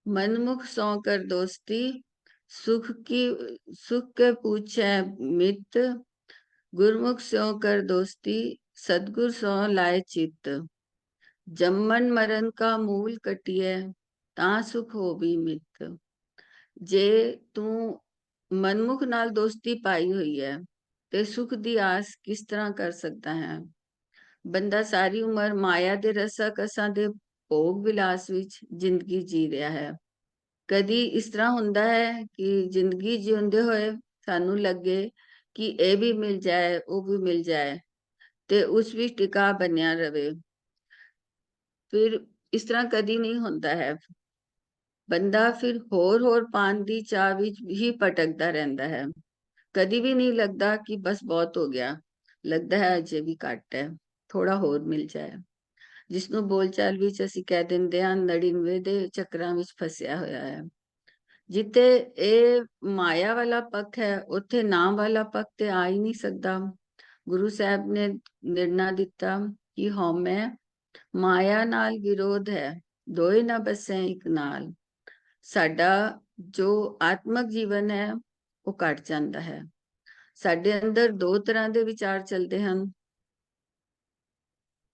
Speaker 2: ਮਨਮੁਖ ਸੌ ਕਰ ਦੋਸਤੀ, ਸੁਖ ਕੇ ਪੁੱਛੈ ਮਿਤ, ਗੁਰਮੁਖ ਸੋ ਕਰ ਦੋਸਤੀ, ਸਤਗੁਰ ਸੋ ਲਾਏ ਚਿਤ, ਜੰਮਨ ਮਰਨ ਕਾ ਮੂਲ ਕਟਿਐ, ਤਾਂ ਸੁਖ ਹੋਵੀ ਮਿਤ। ਜੇ ਤੂੰ ਮਨਮੁਖ ਨਾਲ ਦੋਸਤੀ ਪਾਈ ਹੋਈ ਹੈ ਤੇ ਸੁਖ ਦੀ ਆਸ ਕਿਸ ਤਰ੍ਹਾਂ ਕਰ ਸਕਦਾ ਹੈ? ਬੰਦਾ ਸਾਰੀ ਉਮਰ ਮਾਇਆ ਦੇ ਰਸਾਂ ਕਸਾਂ ਦੇ ਭੋਗ ਵਿਲਾਸ ਵਿੱਚ ਜ਼ਿੰਦਗੀ ਜੀ ਰਿਹਾ ਹੈ। ਕਦੀ ਇਸ ਤਰ੍ਹਾਂ ਹੁੰਦਾ ਹੈ ਕਿ ਜ਼ਿੰਦਗੀ ਜਿਉਂਦੇ ਹੋਏ ਸਾਨੂੰ ਲੱਗੇ ਕਿ ਇਹ ਵੀ ਮਿਲ ਜਾਏ, ਉਹ ਵੀ ਮਿਲ ਜਾਏ, ਤੇ ਉਸ ਵਿੱਚ ਟਿਕਾ ਬਣਿਆ ਰਵੇ। ਫਿਰ ਇਸ ਤਰ੍ਹਾਂ ਕਦੀ ਨਹੀਂ ਹੁੰਦਾ ਹੈ। ਬੰਦਾ ਫਿਰ ਹੋਰ ਪਾਣ ਦੀ ਚਾਹ ਵਿੱਚ ਹੀ ਭਟਕਦਾ ਰਹਿੰਦਾ ਹੈ। ਕਦੀ ਵੀ ਨਹੀਂ ਲੱਗਦਾ ਕਿ ਬਸ ਬਹੁਤ ਹੋ ਗਿਆ, ਲੱਗਦਾ ਹੈ ਅਜੇ ਵੀ ਘੱਟ ਹੈ, ਥੋੜਾ ਹੋਰ ਮਿਲ ਜਾਏ। ਜਿਸਨੂੰ ਬੋਲਚਾਲ ਵਿੱਚ ਅਸੀਂ ਕਹਿ ਦਿੰਦੇ ਹਾਂ 99 ਦੇ ਚੱਕਰਾਂ ਵਿੱਚ ਫਸਿਆ ਹੋਇਆ ਹੈ। ਜਿੱਥੇ ਇਹ ਮਾਇਆ ਵਾਲਾ ਪੱਖ ਹੈ, ਉੱਥੇ ਨਾਮ ਵਾਲਾ ਪੱਖ ਤੇ ਆ ਹੀ ਨਹੀਂ ਸਕਦਾ। ਗੁਰੂ ਸਾਹਿਬ ਨੇ ਨਿਰਣਾ ਦਿੱਤਾ ਕਿ ਹਉਮੈ ਮਾਇਆ ਨਾਲ ਵਿਰੋਧ ਹੈ, ਦੋਏ ਨਾ ਬਸੈ ਇੱਕ ਨਾਲ। ਸਾਡਾ ਜੋ ਆਤਮਕ ਜੀਵਨ ਹੈ ਉਹ ਘਟ ਜਾਂਦਾ ਹੈ। ਸਾਡੇ ਅੰਦਰ ਦੋ ਤਰ੍ਹਾਂ ਦੇ ਵਿਚਾਰ ਚੱਲਦੇ ਹਨ।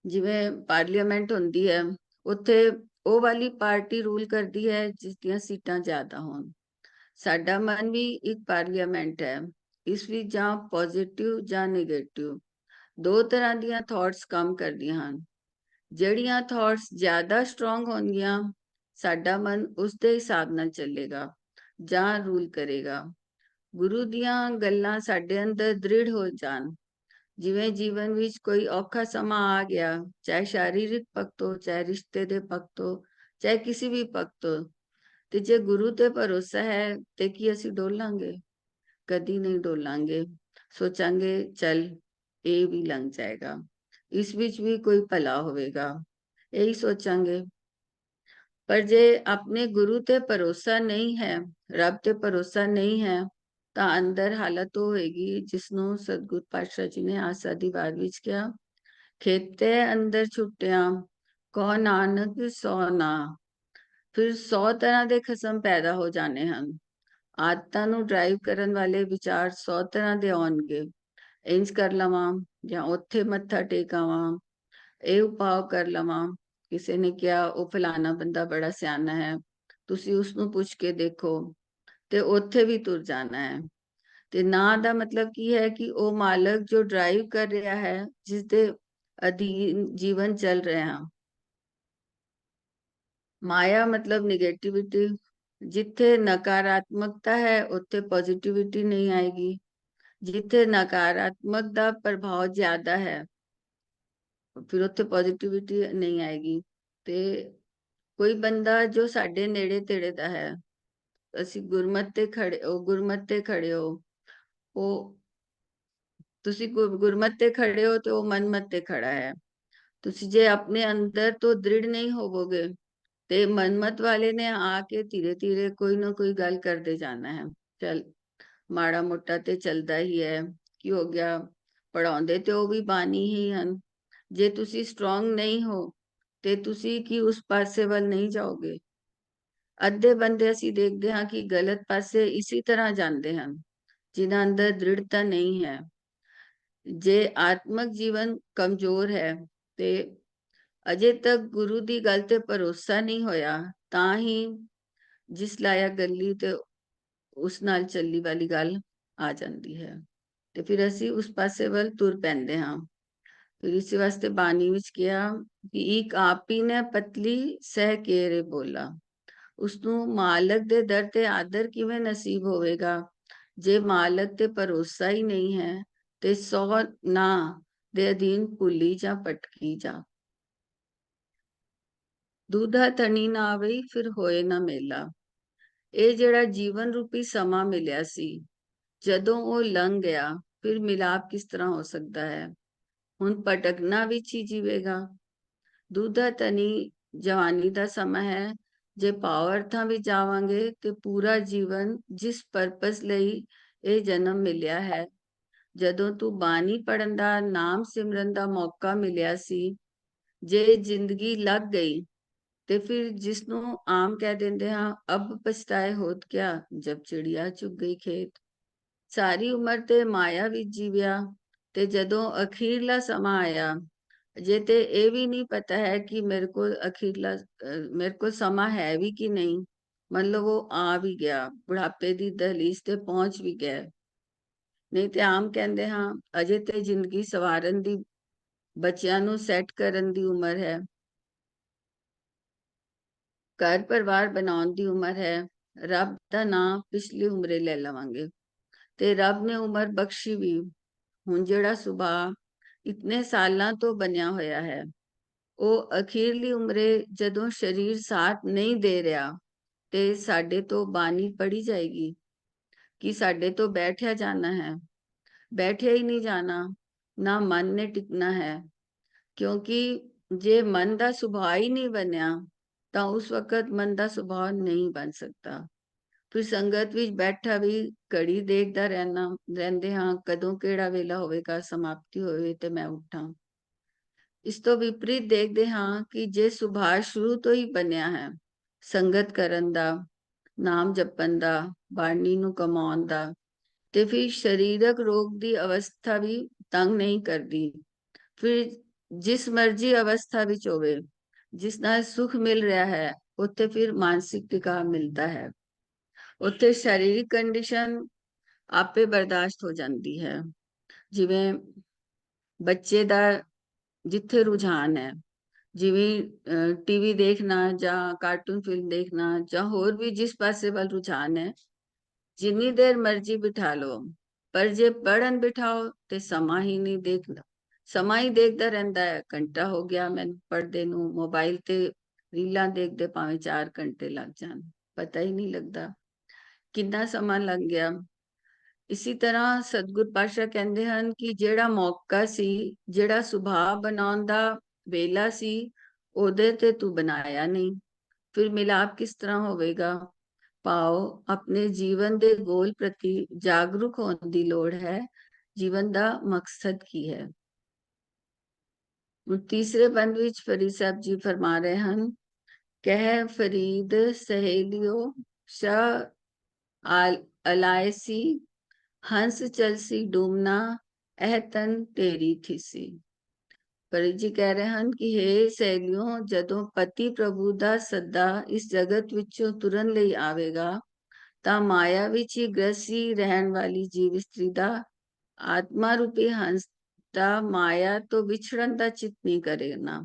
Speaker 2: ਜਿਵੇਂ ਪਾਰਲੀਮੈਂਟ ਹੁੰਦੀ ਹੈ, ਉੱਥੇ ਉਹ ਵਾਲੀ ਪਾਰਟੀ ਰੂਲ ਕਰਦੀ ਹੈ ਜਿਸ ਦੀਆਂ ਸੀਟਾਂ ਜ਼ਿਆਦਾ ਹੋਣ। ਸਾਡਾ ਮਨ ਵੀ ਇੱਕ ਪਾਰਲੀਮੈਂਟ ਹੈ। ਇਸ ਵਿੱਚ ਜਾਂ ਪੋਜ਼ਿਟਿਵ ਜਾਂ ਨੈਗੇਟਿਵ ਦੋ ਤਰ੍ਹਾਂ ਦੀਆਂ ਥਾਟਸ ਕੰਮ ਕਰਦੀਆਂ ਹਨ। ਜਿਹੜੀਆਂ ਥਾਟਸ ਜ਼ਿਆਦਾ ਸਟਰੋਂਗ ਹੋਣਗੀਆਂ, ਸਾਡਾ ਮਨ ਉਸ ਦੇ ਹਿਸਾਬ ਨਾਲ ਚੱਲੇਗਾ ਜਾਂ ਰੂਲ ਕਰੇਗਾ। ਗੁਰੂ ਦੀਆਂ ਗੱਲਾਂ ਸਾਡੇ ਅੰਦਰ ਦ੍ਰਿੜ ਹੋ ਜਾਣ। ਜਿਵੇਂ ਜੀਵਨ ਵਿੱਚ ਕੋਈ ਔਖਾ ਸਮਾਂ ਆ ਗਿਆ, ਚਾਹੇ ਸ਼ਾਰੀਰਿਕ ਪੱਖ ਤੋਂ, ਚਾਹੇ ਰਿਸ਼ਤੇ ਦੇ ਪੱਖ ਤੋਂ, ਚਾਹੇ ਕਿਸੇ ਵੀ ਪੱਖ ਤੋਂ, ਤੇ ਜੇ ਗੁਰੂ ਤੇ ਭਰੋਸਾ ਹੈ ਤੇ ਕੀ ਅਸੀਂ ਡੋਲਾਂਗੇ? ਕਦੀ ਨਹੀਂ ਡੋਲਾਂਗੇ। ਸੋਚਾਂਗੇ ਚੱਲ ਇਹ ਵੀ ਲੰਘ ਜਾਏਗਾ, ਇਸ ਵਿੱਚ ਵੀ ਕੋਈ ਭਲਾ ਹੋਵੇਗਾ, ਇਹੀ ਸੋਚਾਂਗੇ। ਪਰ ਜੇ ਆਪਣੇ ਗੁਰੂ ਤੇ ਭਰੋਸਾ ਨਹੀਂ ਹੈ, ਰੱਬ ਤੇ ਭਰੋਸਾ ਨਹੀਂ ਹੈ, ਤਾਂ ਅੰਦਰ ਹਾਲਤ ਹੋਏਗੀ ਜਿਸਨੂੰ ਸਤਿਗੁਰ ਪਾਤਸ਼ਾਹ ਜੀ ਨੇ ਆਸਾ ਦੀ ਵਾਰ ਵਿੱਚ ਕਿਹਾ, ਖੇਤੇ ਅੰਦਰ ਛੁੱਟਿਆ ਕਹੋ ਨਾਨਕ ਸੌ ਨਾ। ਫਿਰ 100 ਤਰ੍ਹਾਂ ਦੇ ਖਸਮ ਪੈਦਾ ਹੋ ਜਾਣੇ ਹਨ। ਆਦਤਾਂ ਨੂੰ ਡਰਾਈਵ ਕਰਨ ਵਾਲੇ ਵਿਚਾਰ 100 ਤਰ੍ਹਾਂ ਦੇ ਆਉਣਗੇ। ਇੰਜ ਕਰ ਲਵਾਂ ਜਾਂ ਉੱਥੇ ਮੱਥਾ ਟੇਕ ਆਵਾਂ, ਇਹ ਉਪਾਅ ਕਰ ਲਵਾਂ। ਕਿਸੇ ਨੇ ਕਿਹਾ ਉਹ ਫਲਾਣਾ ਬੰਦਾ ਬੜਾ ਸਿਆਣਾ ਹੈ, ਤੁਸੀਂ ਉਸਨੂੰ ਪੁੱਛ ਕੇ ਦੇਖੋ, ਤੇ ਉੱਥੇ ਵੀ ਤੁਰ ਜਾਣਾ ਹੈ। ਤੇ ਨਾ ਦਾ ਮਤਲਬ ਕੀ ਹੈ ਕਿ ਉਹ ਮਾਲਕ ਜੋ ਡਰਾਈਵ ਕਰ ਰਿਹਾ ਹੈ, ਜਿਸ ਦੇ ਅਧੀਨ ਜੀਵਨ ਚੱਲ ਰਿਹਾ। ਮਾਇਆ ਮਤਲਬ ਨਿਗੇਟਿਵਿਟੀ। ਜਿੱਥੇ ਨਕਾਰਾਤਮਕਤਾ ਹੈ ਉੱਥੇ ਪੋਜ਼ਿਟਿਵਿਟੀ ਨਹੀਂ ਆਏਗੀ। ਜਿੱਥੇ ਨਕਾਰਾਤਮਕ ਦਾ ਪ੍ਰਭਾਵ ਜ਼ਿਆਦਾ ਹੈ ਫਿਰ ਉੱਥੇ ਪੋਜ਼ਿਟਿਵਿਟੀ ਨਹੀਂ ਆਏਗੀ। ਤੇ ਕੋਈ ਬੰਦਾ ਜੋ ਸਾਡੇ ਨੇੜੇ ਤੇੜੇ ਦਾ ਹੈ, ਅਸੀਂ ਗੁਰਮਤਿ ਤੇ ਖੜੇ, ਉਹ ਗੁਰਮਤਿ ਤੇ ਖੜੇ ਹੋ, ਉਹ ਤੁਸੀਂ ਗੁਰਮਤਿ ਤੇ ਖੜੇ ਹੋ ਤੇ ਉਹ ਮਨਮਤ ਤੇ ਖੜਾ ਹੈ। ਤੁਸੀਂ ਜੇ ਆਪਣੇ ਅੰਦਰ ਤੋਂ ਦ੍ਰਿੜ ਨਹੀਂ ਹੋਵੋਗੇ ਤੇ ਮਨਮਤ ਵਾਲੇ ਨੇ ਆ ਕੇ ਧੀਰੇ ਧੀਰੇ ਕੋਈ ਨਾ ਕੋਈ ਗੱਲ ਕਰਦੇ ਜਾਣਾ ਹੈ। ਚਲ ਮਾੜਾ ਮੋਟਾ ਤੇ ਚੱਲਦਾ ਹੀ ਹੈ, ਕੀ ਹੋ ਗਿਆ, ਪੜਾਉਂਦੇ ਤੇ ਉਹ ਵੀ ਬਾਣੀ ਹੀ ਹਨ। ਜੇ ਤੁਸੀਂ ਸਟਰੋਂਗ ਨਹੀਂ ਹੋ ਤੇ ਤੁਸੀਂ ਕੀ ਉਸ ਪਾਸੇ ਵੱਲ ਨਹੀਂ ਜਾਓਗੇ। ਅੱਧੇ ਬੰਦੇ ਅਸੀਂ ਦੇਖਦੇ ਹਾਂ ਕਿ ਗਲਤ ਪਾਸੇ ਇਸੇ ਤਰ੍ਹਾਂ ਜਾਂਦੇ ਹਨ, ਜਿਨ੍ਹਾਂ ਅੰਦਰ ਦ੍ਰਿੜਤਾ ਨਹੀਂ ਹੈ। ਜੇ ਆਤਮਕ ਜੀਵਨ ਕਮਜ਼ੋਰ ਹੈ ਤੇ ਅਜੇ ਤੱਕ ਗੁਰੂ ਦੀ ਗੱਲ ਤੇ ਭਰੋਸਾ ਨਹੀਂ ਹੋਇਆ, ਤਾਂ ਹੀ ਜਿਸ ਲਾਇਆ ਗੱਲੀ ਤੇ ਉਸ ਨਾਲ ਚੱਲੀ ਵਾਲੀ ਗੱਲ ਆ ਜਾਂਦੀ ਹੈ, ਤੇ ਫਿਰ ਅਸੀਂ ਉਸ ਪਾਸੇ ਵੱਲ ਤੁਰ ਪੈਂਦੇ ਹਾਂ। ਫਿਰ ਇਸੇ ਵਾਸਤੇ ਬਾਣੀ ਵਿੱਚ ਕਿਹਾ ਕਿ ਇੱਕ ਆਪੀ ਨੇ ਪਤਲੀ ਸਹਿ ਕੇ ਰੇ ਬੋਲਾ। ਉਸਨੂੰ ਮਾਲਕ ਦੇ ਦਰ ਤੇ ਆਦਰ ਕਿਵੇਂ ਨਸੀਬ ਹੋਵੇਗਾ ਜੇ ਮਾਲਕ ਤੇ ਭਰੋਸਾ ਹੀ ਨਹੀਂ ਹੈ ਤੇ 100 ਨਾ ਦੇ ਅਧੀਨ ਭੁੱਲੀ ਜਾਂ ਭਟਕੀ ਜਾ। ਦੂਧਾ ਤਣੀ ਨਾ ਆਵਈ ਫਿਰ ਹੋਏ ਨਾ ਮੇਲਾ। ਇਹ ਜਿਹੜਾ ਜੀਵਨ ਰੂਪੀ ਸਮਾਂ ਮਿਲਿਆ ਸੀ, ਜਦੋਂ ਉਹ ਲੰਘ ਗਿਆ ਫਿਰ ਮਿਲਾਪ ਕਿਸ ਤਰ੍ਹਾਂ ਹੋ ਸਕਦਾ ਹੈ। ਹੁਣ ਭਟਕਣਾ ਵਿੱਚ ਹੀ ਜੀਵੇਗਾ। ਦੂਧਾ ਤਣੀ ਜਵਾਨੀ ਦਾ ਸਮਾਂ ਹੈ। ਜੇ ਭਾਵ ਅਰਥਾਂ ਵਿੱਚ ਜਾਵਾਂਗੇ ਤੇ ਪੂਰਾ ਜੀਵਨ ਜਿਸ ਪਰਪਸ ਲਈ ਇਹ ਜਨਮ ਮਿਲਿਆ ਹੈ, ਜਦੋਂ ਤੂੰ ਬਾਣੀ ਪੜਨ ਦਾ, ਨਾਮ ਸਿਮਰਨ ਦਾ ਮੌਕਾ ਮਿਲਿਆ ਸੀ, ਜੇ ਜ਼ਿੰਦਗੀ ਲੱਗ ਗਈ ਤੇ ਫਿਰ ਜਿਸਨੂੰ ਆਮ ਕਹਿ ਦਿੰਦੇ ਹਾਂ ਅਬ ਪਛਤਾਏ ਹੋਤ ਕਿਆ ਜਬ ਚਿੜੀਆ ਚੁਗ ਗਈ ਖੇਤ। ਸਾਰੀ ਉਮਰ ਤੇ ਮਾਇਆ ਵਿੱਚ ਜੀਵਿਆ ਤੇ ਜਦੋਂ ਅਖੀਰਲਾ ਸਮਾਂ ਆਇਆ, ਜੇ ਤੇ ਇਹ ਵੀ ਨਹੀਂ ਪਤਾ ਹੈ ਕਿ ਮੇਰੇ ਕੋਲ ਸਮਾਂ ਹੈ ਵੀ ਕਿ ਨਹੀਂ, ਮਤਲਬ ਉਹ ਆ ਵੀ ਗਿਆ, ਬੁਢਾਪੇ ਦੀ ਦਹਲੀਜ਼ ਤੇ ਪਹੁੰਚ ਵੀ ਗਿਆ। ਨਹੀਂ ਤੇ ਆਮ ਕਹਿੰਦੇ ਹਾਂ ਅਜੇ ਤੇ ਜ਼ਿੰਦਗੀ ਸਵਾਰਨ ਦੀ, ਬੱਚਿਆਂ ਨੂੰ ਸੈੱਟ ਕਰਨ ਦੀ ਉਮਰ ਹੈ, ਘਰ ਪਰਿਵਾਰ ਬਣਾਉਣ ਦੀ ਉਮਰ ਹੈ, ਰੱਬ ਦਾ ਨਾਮ ਪਿਛਲੀ ਉਮਰੇ ਲੈ ਲਵਾਂਗੇ। ਤੇ ਰੱਬ ਨੇ ਉਮਰ ਬਖਸ਼ੀ ਵੀ। ਹੁਣ ਜਿਹੜਾ ਸੁਭਾਅ ਇਤਨੇ ਸਾਲਾਂ ਤੋਂ ਬਣਿਆ ਹੋਇਆ ਹੈ, ਉਹ ਅਖੀਰਲੀ ਉਮਰੇ ਜਦੋਂ ਸਰੀਰ ਸਾਥ ਨਹੀਂ ਦੇ ਰਿਹਾ ਤੇ ਸਾਡੇ ਤੋਂ ਬਾਣੀ ਪੜੀ ਜਾਏਗੀ ਕਿ ਸਾਡੇ ਤੋਂ ਬੈਠਿਆ ਜਾਣਾ ਹੈ। ਬੈਠਿਆ ਹੀ ਨਹੀਂ ਜਾਣਾ, ਨਾ ਮਨ ਨੇ ਟਿਕਣਾ ਹੈ, ਕਿਉਂਕਿ ਜੇ ਮਨ ਦਾ ਸੁਭਾਅ ਹੀ ਨਹੀਂ ਬਣਿਆ ਤਾਂ ਉਸ ਵਕਤ ਮਨ ਦਾ ਸੁਭਾਅ ਨਹੀਂ ਬਣ ਸਕਦਾ। ਫਿਰ ਸੰਗਤ ਵਿੱਚ ਬੈਠਾ ਵੀ ਘੜੀ ਦੇਖਦਾ ਰਹਿੰਦੇ ਹਾਂ, ਕਦੋਂ ਕਿਹੜਾ ਵੇਲਾ ਹੋਵੇਗਾ, ਸਮਾਪਤੀ ਹੋਵੇ ਤੇ ਮੈਂ ਉੱਠਾਂ। ਇਸ ਤੋਂ ਵਿਪਰੀਤ ਦੇਖਦੇ ਹਾਂ ਕਿ ਜੇ ਸੁਭਾਅ ਸ਼ੁਰੂ ਤੋਂ ਹੀ ਬਣਿਆ ਹੈ ਸੰਗਤ ਕਰਨ ਦਾ, ਨਾਮ ਜਪਣ ਦਾ, ਬਾਣੀ ਨੂੰ ਕਮਾਉਣ ਦਾ, ਤੇ ਫਿਰ ਸਰੀਰਕ ਰੋਗ ਦੀ ਅਵਸਥਾ ਵੀ ਤੰਗ ਨਹੀਂ ਕਰਦੀ। ਫਿਰ ਜਿਸ ਮਰਜ਼ੀ ਅਵਸਥਾ ਵਿੱਚ ਹੋਵੇ, ਜਿਸ ਨਾਲ ਸੁਖ ਮਿਲ ਰਿਹਾ ਹੈ, ਉੱਥੇ ਫਿਰ ਮਾਨਸਿਕ ਟਿਕਾਅ ਮਿਲਦਾ ਹੈ। ਉੱਥੇ ਸਰੀਰਕ ਕੰਡੀਸ਼ਨ ਆਪੇ ਬਰਦਾਸ਼ਤ ਹੋ ਜਾਂਦੀ ਹੈ। ਜਿਵੇਂ ਬੱਚੇ ਦਾ ਜਿੱਥੇ ਰੁਝਾਨ ਹੈ, ਜਿਵੇਂ ਟੀਵੀ ਦੇਖਣਾ ਜਾਂ ਕਾਰਟੂਨ ਫਿਲਮ ਦੇਖਣਾ ਜਾਂ ਹੋਰ ਵੀ ਜਿਸ ਪਾਸੇ ਵੱਲ ਰੁਝਾਨ ਹੈ, ਜਿੰਨੀ ਦੇਰ ਮਰਜ਼ੀ ਬਿਠਾ ਲਓ, ਪਰ ਜੇ ਪੜਨ ਬਿਠਾਓ ਤੇ ਸਮਾਂ ਹੀ ਨਹੀਂ ਦੇਖਦਾ, ਸਮਾਂ ਹੀ ਦੇਖਦਾ ਰਹਿੰਦਾ ਹੈ। ਘੰਟਾ ਹੋ ਗਿਆ ਮੈਨੂੰ ਪੜਦੇ ਨੂੰ, ਮੋਬਾਈਲ ਤੇ ਰੀਲਾਂ ਦੇਖਦੇ ਭਾਵੇਂ 4 ਘੰਟੇ ਲੱਗ ਜਾਣ, ਪਤਾ ਹੀ ਨਹੀਂ ਲੱਗਦਾ ਕਿੰਨਾ ਸਮਾਂ ਲੰਘ ਗਿਆ। ਇਸੀ ਤਰ੍ਹਾਂ ਸਤਿਗੁਰ ਪਾਤਸ਼ਾਹ ਕਹਿੰਦੇ ਹਨ ਕਿ ਜਿਹੜਾ ਮੌਕਾ ਸੀ, ਜਿਹੜਾ ਸੁਭਾਅ ਬਣਾਉਣ ਦਾ ਵੇਲਾ ਸੀ, ਉਹਦੇ ਤੇ ਤੂੰ ਬਣਾਇਆ ਨਹੀਂ, ਫਿਰ ਮਿਲਾਪ ਕਿਸ ਤਰ੍ਹਾਂ ਹੋਵੇਗਾ। ਭਾਵ ਆਪਣੇ ਜੀਵਨ ਦੇ ਗੋਲ ਪ੍ਰਤੀ ਜਾਗਰੂਕ ਹੋਣ ਦੀ ਲੋੜ ਹੈ। ਜੀਵਨ ਦਾ ਮਕਸਦ ਕੀ ਹੈ। तीसरे बंद विच फरीद साहब जी फरमा रहे हैं, कह फरीद सहेलियो शाह अलायसी, हंस चलसी डूमना एह तन तेरी थीसी। फरीद जी कह रहे हैं कि हे सहेलियों, जदों पति प्रभु ਦਾ ਸੱਦਾ ਇਸ ਜਗਤ ਵਿੱਚੋਂ ਤੁਰਨ ਲਈ ਆਵੇਗਾ ਤਾਂ ਮਾਇਆ ਵਿੱਚ ਹੀ ਗ੍ਰਸੀ ਰਹਿਣ ਵਾਲੀ ਜੀਵ ਇਸਤਰੀ ਦਾ ਆਤਮਾ ਰੂਪੀ ਹੰਸ ਦਾ ਮਾਇਆ ਤੋਂ ਵਿਛੜਨ ਦਾ ਚਿੱਤ ਨਹੀਂ ਕਰੇਗਾ।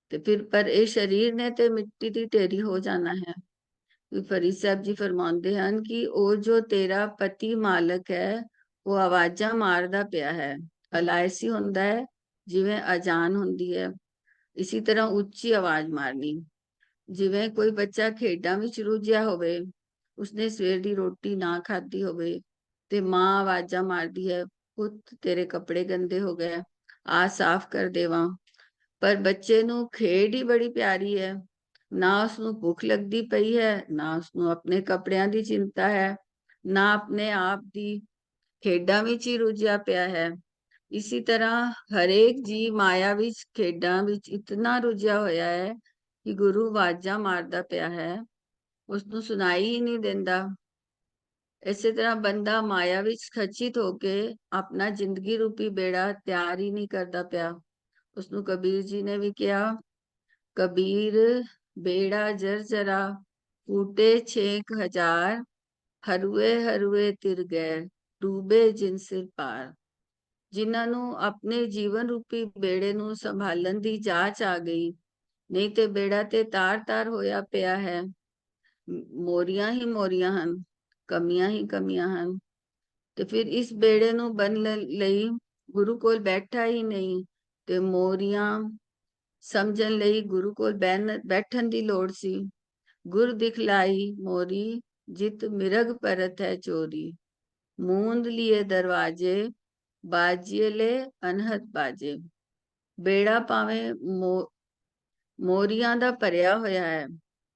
Speaker 2: ਤੇ ਫਿਰ ਪਰ ਇਹ ਸਰੀਰ ਨੇ ਤੇ ਮਿੱਟੀ ਦੀ ਢੇਰੀ ਹੋ ਜਾਣਾ ਹੈ। ਫਰੀਦ ਸਾਹਿਬ ਜੀ ਫਰਮਾਉਂਦੇ ਹਨ ਕਿ ਉਹ ਜੋ ਤੇਰਾ ਪਤੀ ਮਾਲਕ ਹੈ, ਉਹ ਆਵਾਜ਼ਾਂ ਮਾਰਦਾ ਪਿਆ ਹੈ। ਅਲਾਇਸੀ ਹੁੰਦਾ ਹੈ ਜਿਵੇਂ ਅਜਾਨ ਹੁੰਦੀ ਹੈ, ਇਸੀ ਤਰ੍ਹਾਂ ਉੱਚੀ ਆਵਾਜ਼ ਮਾਰਨੀ। ਜਿਵੇਂ ਕੋਈ ਬੱਚਾ ਖੇਡਾਂ ਵਿੱਚ ਰੁੱਝਿਆ ਹੋਵੇ, ਉਸਨੇ ਸਵੇਰ ਦੀ ਰੋਟੀ ਨਾ ਖਾਧੀ ਹੋਵੇ ਤੇ ਮਾਂ ਆਵਾਜ਼ਾਂ ਮਾਰਦੀ ਹੈ, ਪੁੱਤ ਤੇਰੇ ਕੱਪੜੇ ਗੰਦੇ ਹੋ ਗਏ, ਆ ਸਾਫ਼ ਕਰ ਦੇਵਾਂ। ਪਰ ਬੱਚੇ ਨੂੰ ਖੇਡ ਹੀ ਬੜੀ ਪਿਆਰੀ ਹੈ, ਨਾ ਉਸਨੂੰ ਭੁੱਖ ਲੱਗਦੀ ਪਈ ਹੈ, ਨਾ ਉਸਨੂੰ ਆਪਣੇ ਕੱਪੜਿਆਂ ਦੀ ਚਿੰਤਾ ਹੈ, ਨਾ ਆਪਣੇ ਆਪ ਦੀ, ਖੇਡਾਂ ਵਿੱਚ ਹੀ ਰੁੱਝਿਆ ਪਿਆ ਹੈ। ਇਸੀ ਤਰ੍ਹਾਂ ਹਰੇਕ ਜੀ ਮਾਇਆ ਵਿੱਚ, ਖੇਡਾਂ ਵਿੱਚ ਇਤਨਾ ਰੁੱਝਿਆ ਹੋਇਆ ਹੈ ਕਿ ਗੁਰੂ ਆਵਾਜ਼ਾਂ ਮਾਰਦਾ ਪਿਆ ਹੈ, ਉਸਨੂੰ ਸੁਣਾਈ ਹੀ ਨਹੀਂ ਦਿੰਦਾ। ਇਸੇ ਤਰ੍ਹਾਂ ਬੰਦਾ ਮਾਇਆ ਵਿੱਚ ਖਚਿਤ ਹੋ ਕੇ ਆਪਣਾ ਜ਼ਿੰਦਗੀ ਰੂਪੀ ਬੇੜਾ ਤਿਆਰ ਹੀ ਨਹੀਂ ਕਰਦਾ ਪਿਆ। ਉਸਨੂੰ ਕਬੀਰ ਜੀ ਨੇ ਵੀ ਕਿਹਾ, ਕਬੀਰ ਬੇੜਾ ਜਰਜਰਾ ਫੂਟੇ 6000, ਹਰੂਏ ਹਰੂਏ ਤਿਰ ਗਏ ਡੂਬੇ ਜਿਨ ਸਿਰ ਪਾਰ। ਜਿਨ੍ਹਾਂ ਨੂੰ ਆਪਣੇ ਜੀਵਨ ਰੂਪੀ ਬੇੜੇ ਨੂੰ ਸੰਭਾਲਣ ਦੀ ਜਾਚ ਆ ਗਈ, ਨਹੀਂ ਤੇ ਬੇੜਾ ਤੇ ਤਾਰ-ਤਾਰ ਹੋਇਆ ਪਿਆ ਹੈ, ਮੋਰੀਆਂ ਹੀ ਮੋਰੀਆਂ ਹਨ, ਕਮੀਆਂ ਹੀ ਕਮੀਆਂ ਹਨ। ਤੇ ਫਿਰ ਇਸ ਬੇੜੇ ਨੂੰ ਬੰਨ੍ਹਣ ਲਈ ਗੁਰੂ ਕੋਲ ਬੈਠਾ ਹੀ ਨਹੀਂ, ਤੇ ਮੋਰੀਆਂ ਸਮਝਣ ਲਈ ਗੁਰੂ ਕੋਲ ਬੈਠਣ ਦੀ ਲੋੜ ਸੀ। ਗੁਰ ਦਿਖਲਾਈ ਮੋਰੀ ਜਿਤ ਮਿਰਗ ਪਰਤ ਹੈ ਚੋਰੀ, ਮੂੰਦ ਲਿਏ ਦਰਵਾਜੇ ਬਾਜੀਲੇ ਅਨਹਦ ਬਾਜੇ। ਬੇੜਾ ਭਾਵੇਂ ਮੋਰੀਆਂ ਦਾ ਭਰਿਆ ਹੋਇਆ ਹੈ,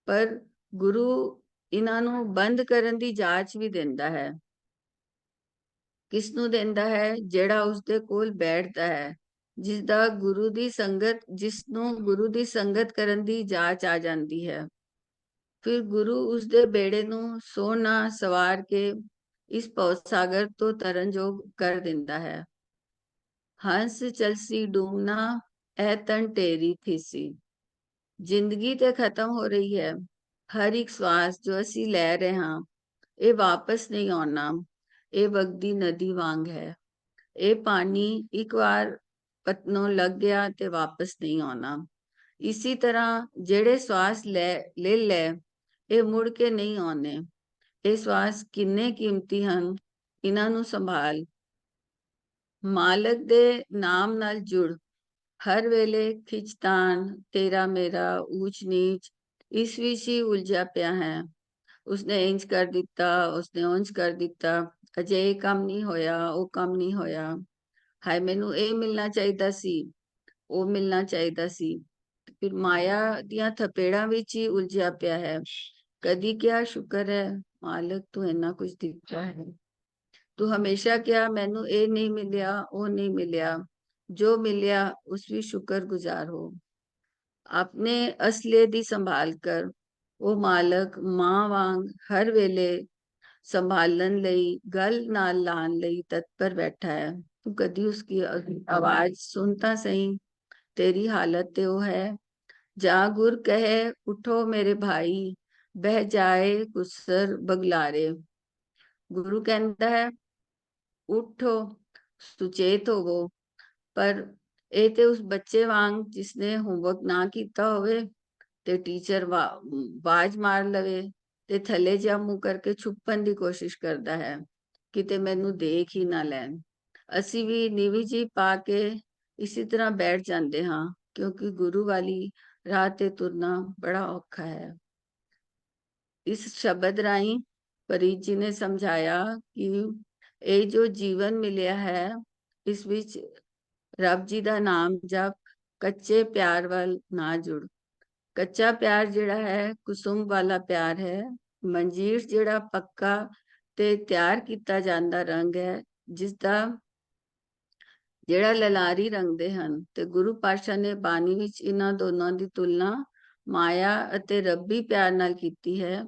Speaker 2: ਪਰ ਗੁਰੂ ਇਹਨਾਂ ਨੂੰ ਬੰਦ ਕਰਨ ਦੀ ਜਾਚ ਵੀ ਦਿੰਦਾ ਹੈ। ਕਿਸ ਨੂੰ ਦਿੰਦਾ ਹੈ? ਜਿਹੜਾ ਉਸਦੇ ਕੋਲ ਬੈਠਦਾ ਹੈ, ਜਿਸ ਨੂੰ ਗੁਰੂ ਦੀ ਸੰਗਤ ਕਰਨ ਦੀ ਜਾਚ ਆ ਜਾਂਦੀ ਹੈ। ਫਿਰ ਗੁਰੂ ਉਸਦੇ ਬੇੜੇ ਨੂੰ ਸੋਹਣਾ ਸਵਾਰ ਕੇ ਇਸ ਭਵ ਸਾਗਰ ਤੋਂ ਤਰਨਯੋਗ ਕਰ ਦਿੰਦਾ ਹੈ। ਹੰਸ ਚਲਸੀ ਡੂਮਨਾ ਐ ਤਨ ਢੇਰੀ ਥੀਸੀ। ਜ਼ਿੰਦਗੀ ਤੇ ਖਤਮ ਹੋ ਰਹੀ ਹੈ। ਹਰ ਇੱਕ ਸਵਾਸ ਜੋ ਅਸੀਂ ਲੈ ਰਹੇ ਹਾਂ, ਇਹ ਵਾਪਸ ਨਹੀਂ ਆਉਣਾ। ਇਹ ਵਗਦੀ ਨਦੀ ਵਾਂਗ ਹੈ। ਇਹ ਪਾਣੀ ਇੱਕ ਵਾਰ ਪਤਨੋਂ ਲੱਗ ਗਿਆ ਤੇ ਵਾਪਸ ਨਹੀਂ ਆਉਣਾ। ਇਸੀ ਤਰ੍ਹਾਂ ਜਿਹੜੇ ਸਵਾਸ ਲੈ, ਇਹ ਮੁੜ ਕੇ ਨਹੀਂ ਆਉਣੇ। ਇਹ ਸਵਾਸ ਕਿੰਨੇ ਕੀਮਤੀ ਹਨ, ਇਹਨਾਂ ਨੂੰ ਸੰਭਾਲ। ਮਾਲਕ ਦੇ ਨਾਮ ਨਾਲ ਜੁੜ। ਹਰ ਵੇਲੇ ਖਿੱਚਤਾਨ, ਤੇਰਾ ਮੇਰਾ, ਊਚ ਨੀਚ, ਇਸ ਵਿੱਚ ਹੀ ਉਲਝਿਆ ਪਿਆ ਹੈ। ਉਸਨੇ ਇੰਜ ਕਰ ਦਿੱਤਾ, ਉਸਨੇ ਉਂਝ ਕਰ ਦਿੱਤਾ, ਅਜੇ ਇਹ ਕੰਮ ਨਹੀਂ ਹੋਇਆ, ਉਹ ਕੰਮ ਨਹੀਂ ਹੋਇਆ। ਹਾਏ ਮੈਨੂੰ ਇਹ ਮਿਲਣਾ ਚਾਹੀਦਾ ਸੀ, ਉਹ ਮਿਲਣਾ ਚਾਹੀਦਾ ਸੀ। ਫਿਰ ਮਾਇਆ ਦੀਆਂ ਥਪੇੜਾਂ ਵਿੱਚ ਹੀ ਉਲਝਿਆ ਪਿਆ ਹੈ। ਕਦੀ ਕਿਹਾ ਸ਼ੁਕਰ ਹੈ ਮਾਲਕ ਤੂੰ ਇੰਨਾ ਕੁਝ ਦਿੱਤਾ ਹੈ। ਤੂੰ ਹਮੇਸ਼ਾ ਕਿਹਾ ਮੈਨੂੰ ਇਹ ਨਹੀਂ ਮਿਲਿਆ, ਉਹ ਨਹੀਂ ਮਿਲਿਆ। ਜੋ ਮਿਲਿਆ ਉਸ ਵੀ ਸ਼ੁਕਰਗੁਜ਼ਾਰ ਹੋ। ਆਪਣੇ ਅਸਲੇ ਦੀ ਸੰਭਾਲ ਕਰ। ਉਹ ਮਾਲਕ ਮਾਂ ਵਾਂਗ ਹਰ ਵੇਲੇ ਸੰਭਾਲਣ ਲਈ, ਗਲ ਨਾਲ ਲਾਣ ਲਈ ਤਤਪਰ ਬੈਠਾ ਹੈ। ਤੂੰ ਕਦੀ ਉਸकी ਆਵਾਜ਼ ਸੁਣ ਤਾਂ ਸਹੀ। ਤੇਰੀ ਹਾਲਤ ਤੇ ਉਹ ਹੈ। ਜਾ ਗੁਰ ਕਹੇ ਉਠੋ ਮੇਰੇ ਭਾਈ, ਬਹਿ ਜਾਏ ਗੁਸਰ ਬਗਲਾਰੇ। ਗੁਰੂ ਕਹਿੰਦਾ ਹੈ ਉਠੋ, ਸੁਚੇਤ ਹੋਵੋ। ਪਰ ਇਹ ਤੇ ਉਸ ਬੱਚੇ ਵਾਂਗ ਜਿਸਨੇ ਹੋਮਵਰਕ ਨਾ ਕੀਤਾ ਹੋਵੇ ਤੇ ਟੀਚਰ ਆਵਾਜ਼ ਮਾਰ ਲਵੇ ਤੇ ਥੱਲੇ ਜਿਹਾ ਮੂੰਹ ਕਰਕੇ ਛੁਪਣ ਦੀ ਕੋਸ਼ਿਸ਼ ਕਰਦਾ ਹੈ, ਕਿਤੇ ਮੈਨੂੰ ਦੇਖ ਹੀ ਨਾ ਲੈਣ। ਅਸੀਂ ਵੀ ਨੀਵੀਂ ਜੀ ਪਾ ਕੇ ਇਸੇ ਤਰ੍ਹਾਂ ਬੈਠ ਜਾਂਦੇ ਹਾਂ, ਕਿਉਂਕਿ ਗੁਰੂ ਵਾਲੀ ਰਾਹ ਤੇ ਤੁਰਨਾ ਬੜਾ ਔਖਾ ਹੈ। ਇਸ ਸ਼ਬਦ ਰਾਹੀਂ ਫਰੀਦ ਜੀ ਨੇ ਸਮਝਾਇਆ ਕਿ ਇਹ ਜੋ ਜੀਵਨ ਮਿਲਿਆ ਹੈ, ਇਸ ਵਿੱਚ ਰੱਬ ਜੀ ਦਾ ਨਾਮ ਜਪ, ਕੱਚੇ ਪਿਆਰ ਵੱਲ ਨਾ ਜੁੜ। ਕੱਚਾ ਪਿਆਰ ਜਿਹੜਾ ਹੈ, ਕੁਸੁਮ ਵਾਲਾ ਪਿਆਰ ਹੈ। ਮੰਜੀਰ ਜਿਹੜਾ ਪੱਕਾ ਤੇ ਤਿਆਰ ਕੀਤਾ ਜਾਂਦਾ ਰੰਗ ਹੈ, ਜਿਸ ਦਾ ਜਿਹੜਾ ਲਲਾਰੀ ਰੰਗਦੇ ਹਨ। ਤੇ ਗੁਰੂ ਪਾਤਸ਼ਾਹ ਨੇ ਬਾਣੀ ਵਿੱਚ ਇਹਨਾਂ ਦੋਨਾਂ ਦੀ ਤੁਲਨਾ ਮਾਇਆ ਅਤੇ ਰੱਬੀ ਪਿਆਰ ਨਾਲ ਕੀਤੀ ਹੈ।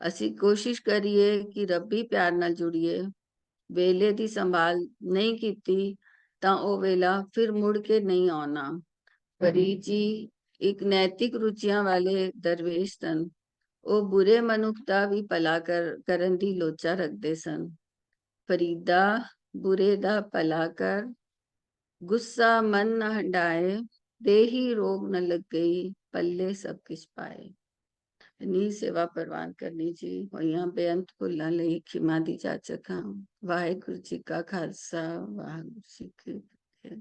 Speaker 2: ਅਸੀਂ ਕੋਸ਼ਿਸ਼ ਕਰੀਏ ਕਿ ਰੱਬੀ ਪਿਆਰ ਨਾਲ ਜੁੜੀਏ। ਵੇਲੇ ਦੀ ਸੰਭਾਲ ਨਹੀਂ ਕੀਤੀ ਤਾਂ ਉਹ ਵੇਲਾ ਫਿਰ ਮੁੜ ਕੇ ਨਹੀਂ ਆਉਣਾ। ਫਰੀਦ ਜੀ ਇੱਕ ਨੈਤਿਕ ਰੁਚੀਆਂ ਵਾਲੇ ਦਰਵੇਸ਼ ਸਨ। ਉਹ ਬੁਰੇ ਮਨੁੱਖ ਦਾ ਵੀ ਭਲਾ ਕਰਨ ਦੀ ਲੋਚਾ ਰੱਖਦੇ ਸਨ। ਫਰੀਦਾ ਬੁਰੇ ਦਾ ਭਲਾ ਕਰ, ਗੁੱਸਾ ਮਨ न हटाए, देही रोग न लग गई, पल्ले सब किछ पाए। ਨੀ ਸੇਵਾ ਪ੍ਰਵਾਨ ਕਰਨੀ ਜੀ। ਹੋਈਆਂ ਬੇਅੰਤ ਭੁੱਲਾਂ ਲਈ ਖਿਮਾ ਦੀ ਜਾਚਕ ਹਾਂ। ਵਾਹਿਗੁਰੂ ਜੀ ਕਾ ਖਾਲਸਾ, ਵਾਹਿਗੁਰੂ ਜੀ ਕੀ ਫਤਿਹ।